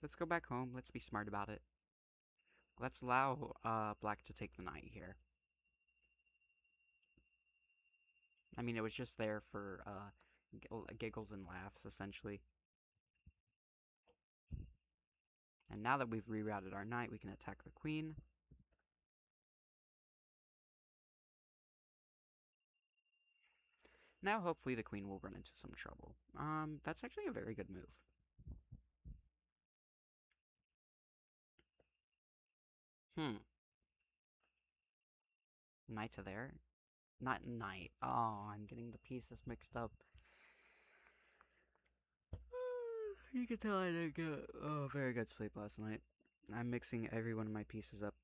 Let's go back home. Let's be smart about it. Let's allow black to take the knight here. I mean, it was just there for giggles and laughs, essentially. And now that we've rerouted our knight, we can attack the queen. Now, hopefully, the queen will run into some trouble. That's actually a very good move. Knight to there? Not knight. Oh, I'm getting the pieces mixed up. You can tell I didn't get very good sleep last night. I'm mixing every one of my pieces up.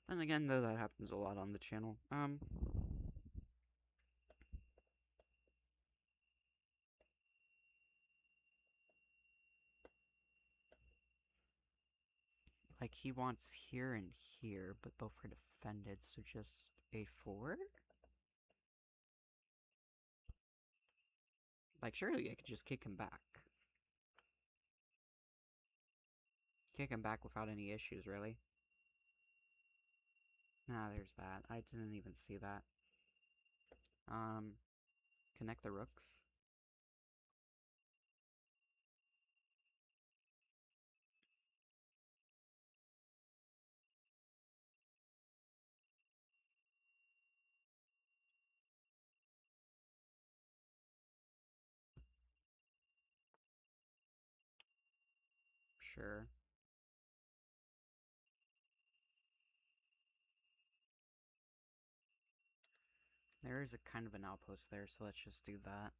Then again, though, that happens a lot on the channel. Like, he wants here and here, but both are defended, so just a4? Like, surely I could just kick him back. Kick him back without any issues, really. Ah, there's that. I didn't even see that. Connect the rooks. Sure. There is a kind of an outpost there, so let's just do that.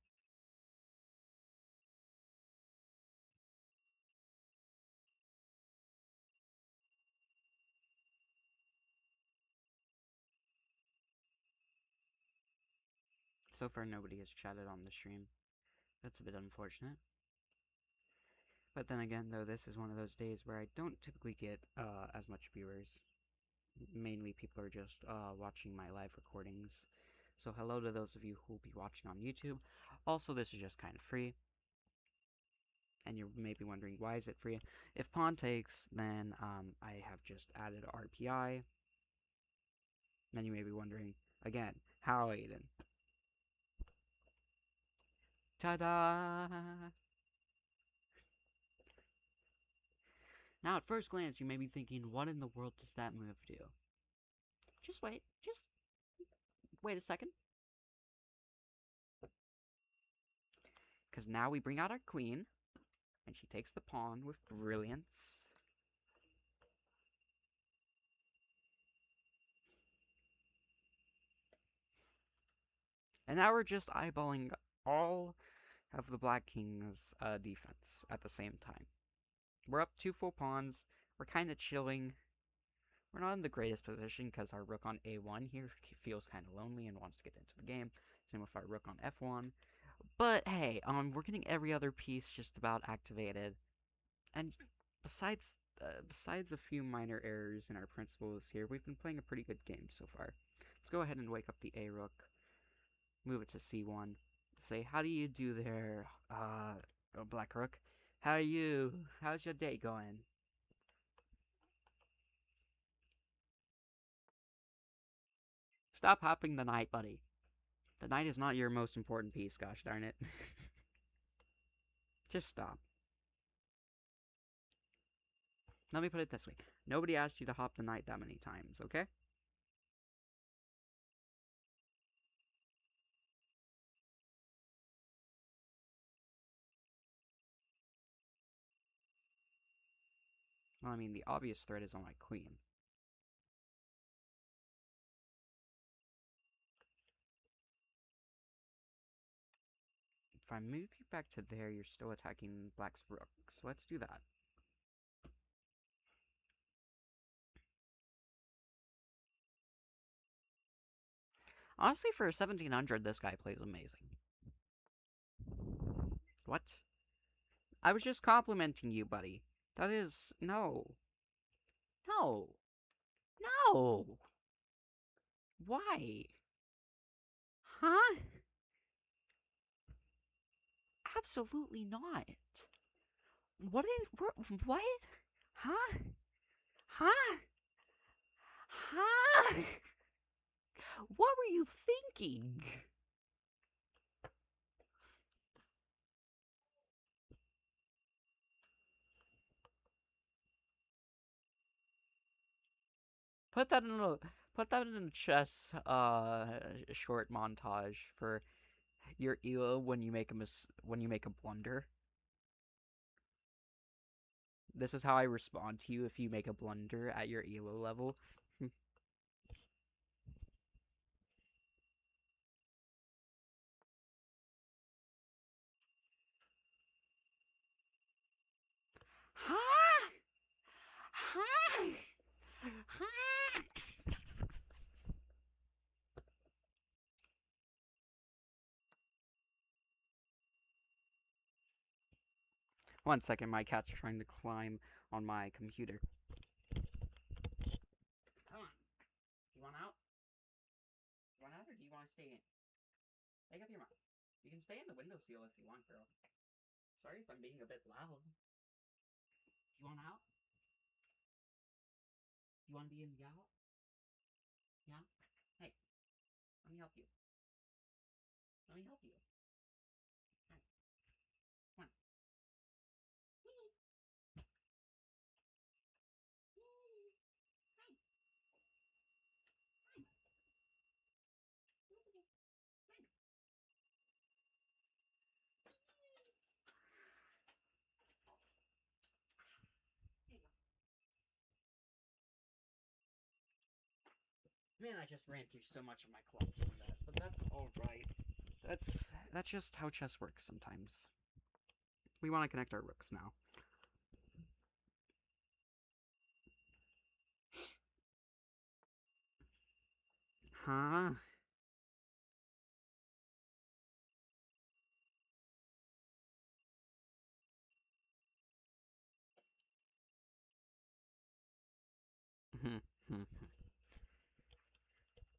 So far, nobody has chatted on the stream. That's a bit unfortunate. But then again, though, this is one of those days where I don't typically get as much viewers. Mainly, people are just watching my live recordings. So hello to those of you who will be watching on YouTube. Also, this is just kind of free. And you're maybe wondering, why is it free? If pawn takes, then I have just added RPI. Then you may be wondering, again, how, Aiden? Ta-da! Now, at first glance, you may be thinking, what in the world does that move do? Just wait a second. Because now we bring out our queen, and she takes the pawn with brilliance. And now we're just eyeballing all of the Black King's defense at the same time. We're up 2 full pawns. We're kind of chilling. We're not in the greatest position because our rook on a1 here feels kind of lonely and wants to get into the game. Same with our rook on f1. But hey, we're getting every other piece just about activated, and besides besides a few minor errors in our principles here, we've been playing a pretty good game so far. Let's go ahead and wake up the a rook, move it to c1. Say, how do you do there, black rook? How are you? How's your day going? Stop hopping the knight, buddy. The knight is not your most important piece, gosh darn it. Just stop. Let me put it this way. Nobody asked you to hop the knight that many times, okay? Well, I mean, the obvious threat is on my queen. If I move you back to there, you're still attacking black's rook. So let's do that. Honestly, for 1700, this guy plays amazing. What? I was just complimenting you, buddy. That is... no. No. No! Why? Huh? Absolutely not. What is... what? Huh? Huh? Huh? What were you thinking? Put that in a chess short montage for your elo when you make a blunder. This is how I respond to you if you make a blunder at your elo level. Huh? Huh? Huh? One second, my cat's trying to climb on my computer. Come on. Do you want out? Do you want out or do you want to stay in? Make up your mind. You can stay in the windowsill if you want, girl. Sorry if I'm being a bit loud. You want out? You want to be in the out? Yeah? Hey, let me help you. Let me help you. Right. Come on. Man, I just ran through so much of my clock doing that, but that's alright. That's just how chess works sometimes. We want to connect our rooks now. Huh?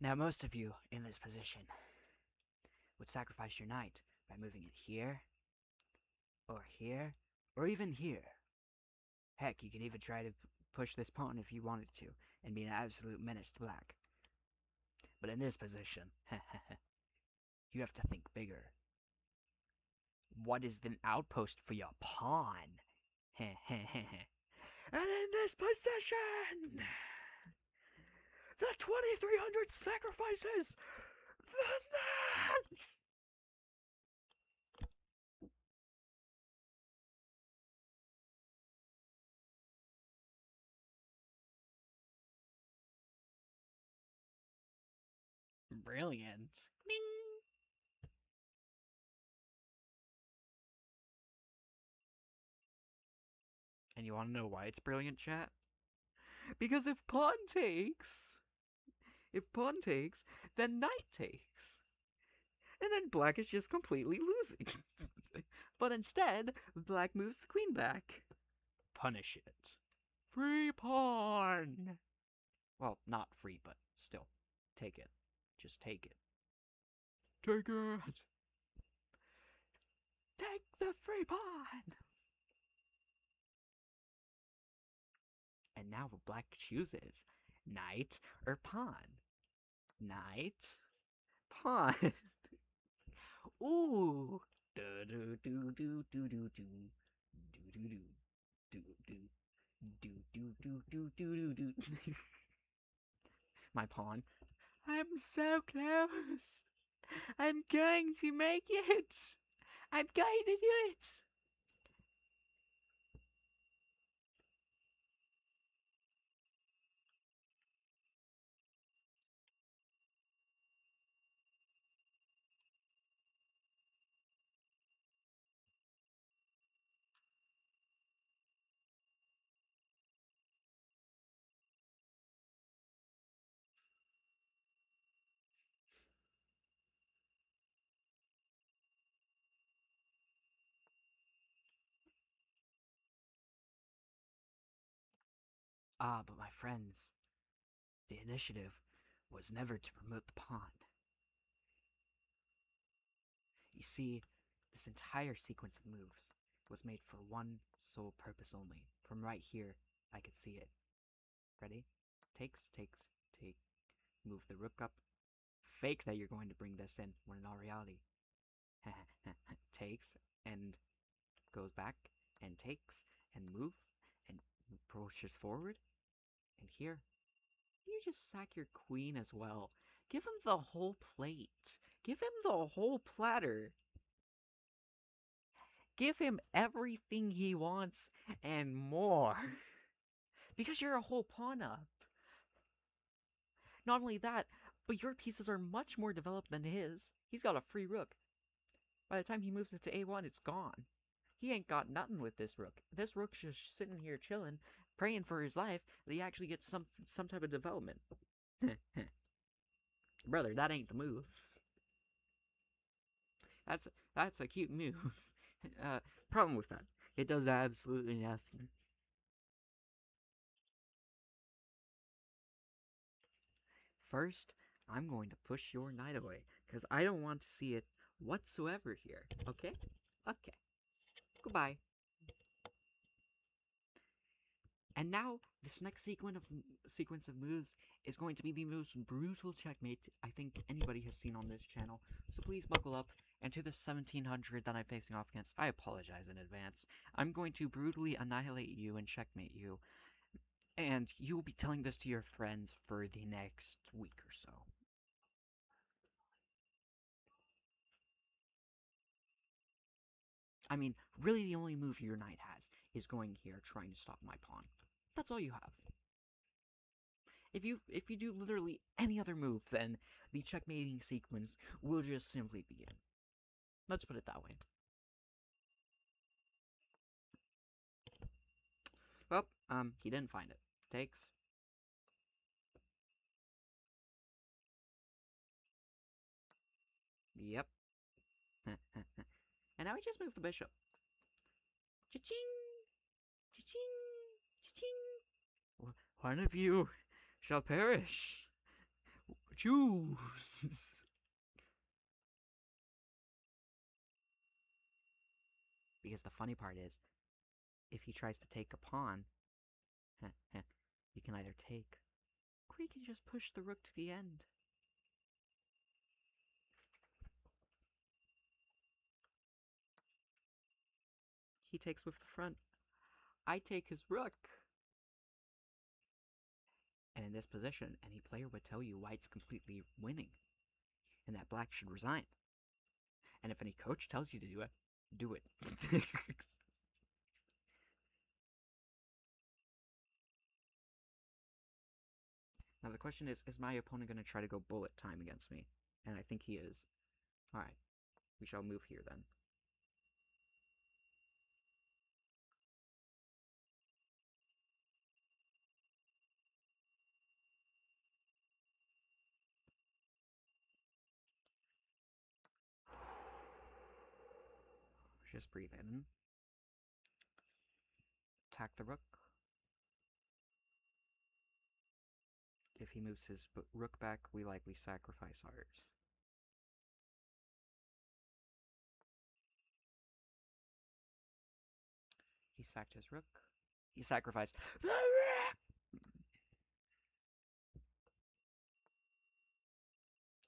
Now, most of you in this position would sacrifice your knight by moving it here, or even here. Heck, you could even try to push this pawn if you wanted to, and be an absolute menace to black. But in this position, you have to think bigger. What is the outpost for your pawn? And in this position, the 2300 sacrifices the knights! Brilliant. Bing! And you want to know why it's brilliant, chat? Because if pawn takes, then knight takes. And then black is just completely losing. But instead, black moves the queen back. Punish it. Free pawn! Well, not free, but still. Take it. Just take it. Take it! Take the free pawn! And now black chooses knight or pawn. Knight, pawn. Ooh. Do do do do do do do do do do do do do do do do do do. My pawn. I'm so close. I'm going to make it. I'm going to do it. Ah, but my friends, the initiative was never to promote the pawn. You see, this entire sequence of moves was made for one sole purpose only. From right here, I could see it. Ready? Takes, take. Move the rook up. Fake that you're going to bring this in, when in all reality, takes and goes back and takes and move and pushes forward. And here, you just sack your queen as well. Give him the whole plate. Give him the whole platter. Give him everything he wants and more. Because you're a whole pawn up. Not only that, but your pieces are much more developed than his. He's got a free rook. By the time he moves it to A1, it's gone. He ain't got nothing with this rook. This rook's just sitting here chilling, praying for his life that he actually gets some type of development. Brother, that ain't the move. That's a cute move. Problem with that, it does absolutely nothing. First, I'm going to push your knight away, because I don't want to see it whatsoever here. Okay? Okay. Goodbye. And now, this next sequence of moves is going to be the most brutal checkmate I think anybody has seen on this channel. So please buckle up, and to the 1700 that I'm facing off against, I apologize in advance. I'm going to brutally annihilate you and checkmate you, and you will be telling this to your friends for the next week or so. I mean, really the only move your knight has is going here trying to stop my pawn. That's all you have. If you do literally any other move, then the checkmating sequence will just simply begin. Let's put it that way. Well, he didn't find it. Takes. Yep. And now we just move the bishop. Cha-ching! Cha-ching! Cha-ching! One of you shall perish. Choose. Because the funny part is, if he tries to take a pawn, you can either take, or you can just push the rook to the end. He takes with the front. I take his rook. And in this position, any player would tell you white's completely winning, and that black should resign. And if any coach tells you to do it, do it. Now the question is my opponent going to try to go bullet time against me? And I think he is. Alright, we shall move here then. Just breathe in. Attack the rook. If he moves his rook back, we likely sacrifice ours. He sacked his rook. He sacrificed the rook!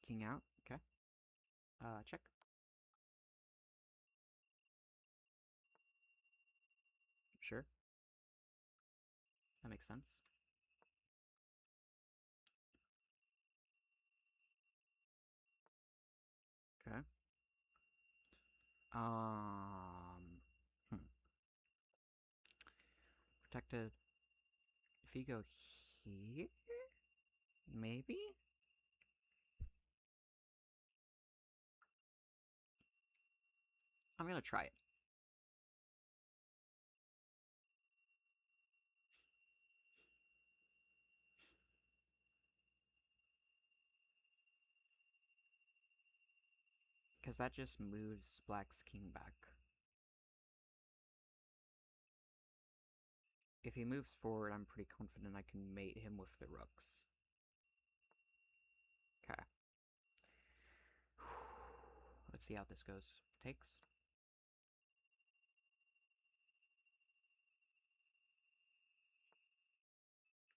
King out. Okay. Check. Sure. That makes sense. Okay. Hmm. Protected. If you go here, maybe? I'm gonna try it. Because that just moves Black's king back. If he moves forward, I'm pretty confident I can mate him with the rooks. Okay. Let's see how this goes. Takes.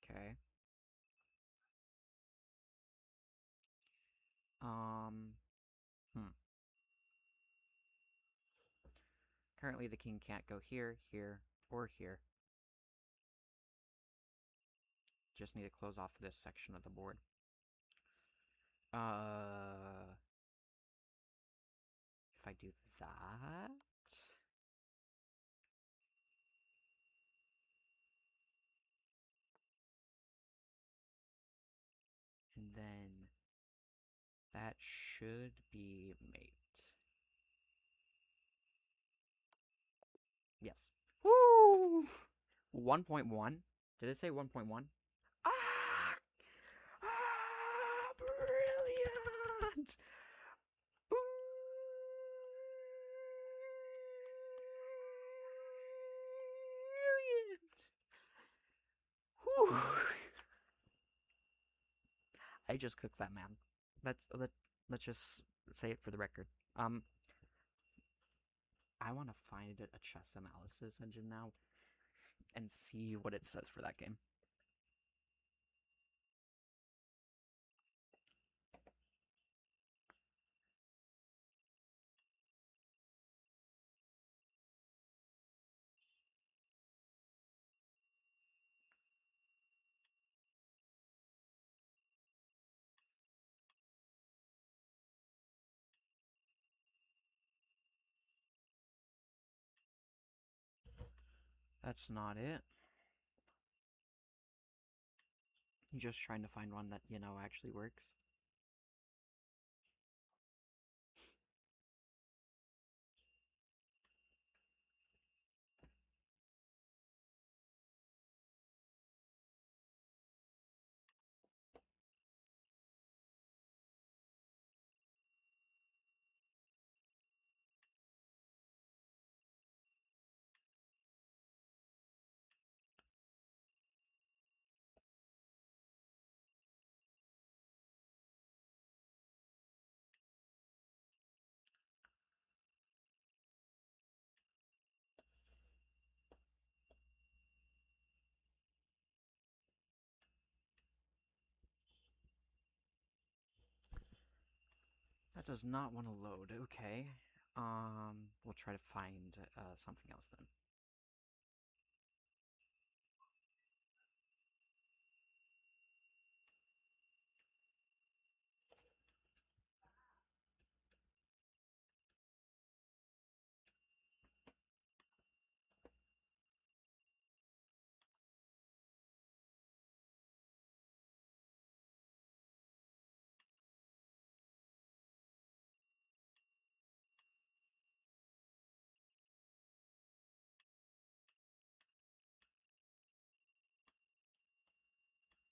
Okay. Hmm. Currently the king can't go here, here, or here. Just need to close off this section of the board. If I do that... And then that should be mate. Yes. Woo! 1.1? Did it say 1.1? Ah! Ah! Brilliant! Brilliant! Whew. I just cooked that man. Let's just say it for the record. I want to find a chess analysis engine now and see what it says for that game. That's not it. I'm just trying to find one that, actually works. That does not want to load. Okay. We'll try to find something else then.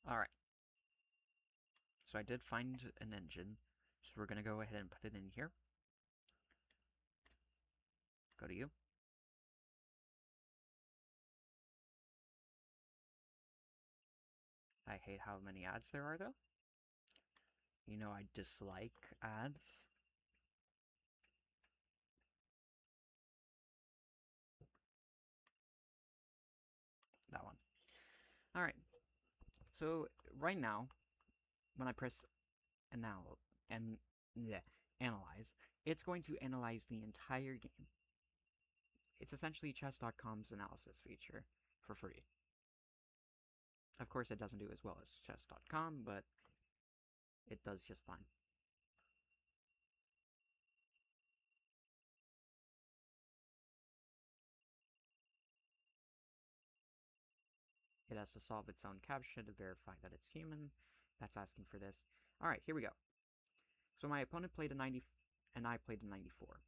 Alright. So I did find an engine. So we're going to go ahead and put it in here. Go to you. I hate how many ads there are, though. You know, I dislike ads. That one. Alright. So, right now, when I press and yeah, analyze, it's going to analyze the entire game. It's essentially chess.com's analysis feature for free. Of course, it doesn't do as well as chess.com, but it does just fine. It has to solve its own CAPTCHA to verify that it's human. That's asking for this. Alright, here we go. So my opponent played a 90, and I played a 94.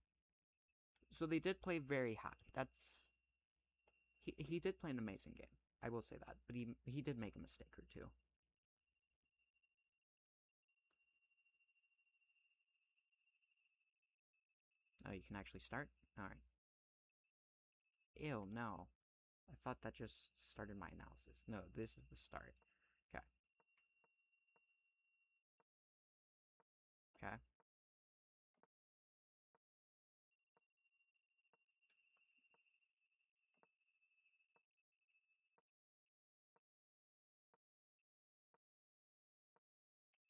So they did play very high. He did play an amazing game. I will say that, but he did make a mistake or two. Oh, you can actually start? Alright. Ew, no. I thought that just started my analysis. No, this is the start. Okay. Okay.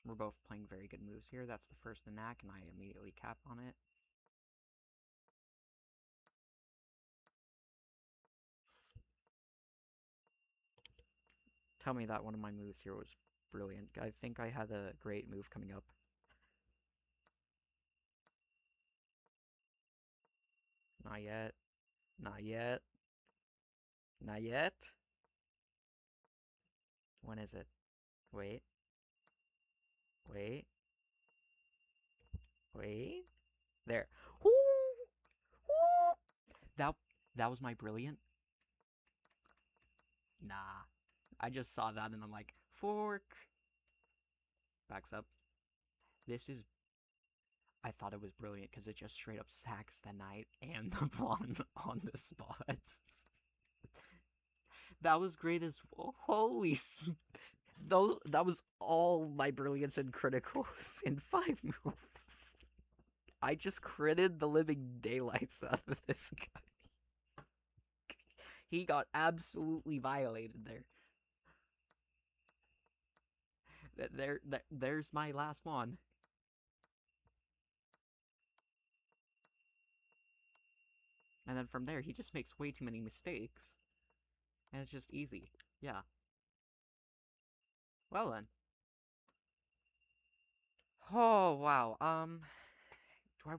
We're both playing very good moves here. That's the first attack, and I immediately cap on it. Tell me that one of my moves here was brilliant. I think I had a great move coming up. Not yet. Not yet. Not yet. When is it? Wait. Wait. Wait. There. Ooh! Ooh! That was my brilliant. Nah. I just saw that and I'm like, fork. Backs up. This is. I thought it was brilliant because it just straight up sacks the knight and the pawn on the spot. That was great as well. Holy. That was all my brilliance and criticals in 5 moves. I just critted the living daylights out of this guy. He got absolutely violated there. There's my last one. And then from there, he just makes way too many mistakes. And it's just easy. Yeah. Well then. Oh, wow. Do I...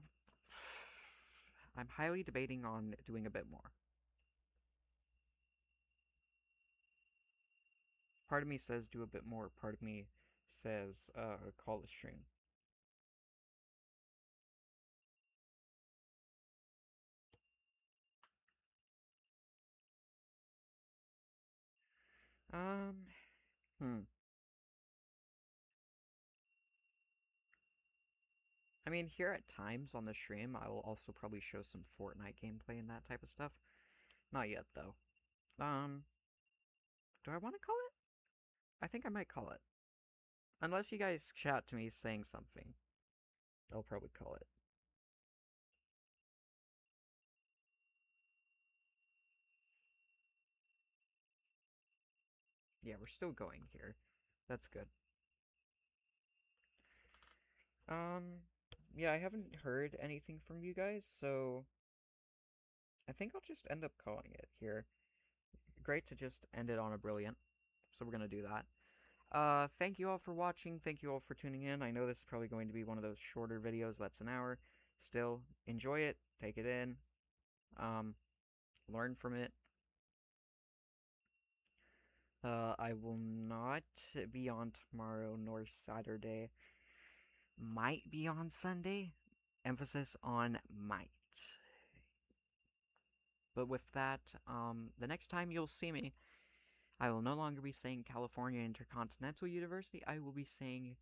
I'm highly debating on doing a bit more. Part of me says do a bit more. Part of me says call the stream. Um, hmm. I mean, here at times on the stream, I will also probably show some Fortnite gameplay and that type of stuff. Not yet, though. Do I want to call it? I think I might call it. Unless you guys chat to me saying something, I'll probably call it. Yeah, we're still going here. That's good. Yeah, I haven't heard anything from you guys, so I think I'll just end up calling it here. Great to just end it on a brilliant, so we're gonna do that. Thank you all for watching. Thank you all for tuning in. I know this is probably going to be one of those shorter videos that's an hour. Still, enjoy it. Take it in. Learn from it. I will not be on tomorrow nor Saturday. Might be on Sunday. Emphasis on might. But with that, the next time you'll see me, I will no longer be saying California Intercontinental University. I will be saying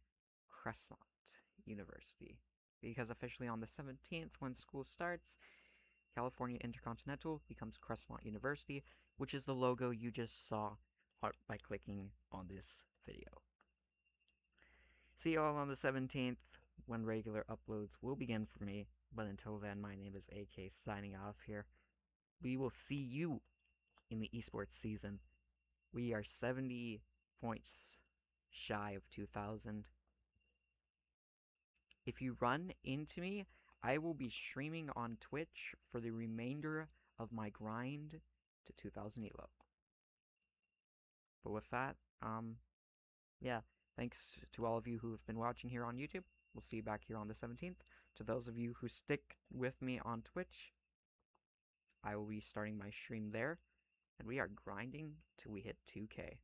Crestmont University. Because officially on the 17th, when school starts, California Intercontinental becomes Crestmont University, which is the logo you just saw by clicking on this video. See you all on the 17th when regular uploads will begin for me, but until then, my name is AK signing off here. We will see you in the esports season. We are 70 points shy of 2,000. If you run into me, I will be streaming on Twitch for the remainder of my grind to 2,000 elo. But with that, yeah, thanks to all of you who have been watching here on YouTube. We'll see you back here on the 17th. To those of you who stick with me on Twitch, I will be starting my stream there, and we are grinding till we hit 2K.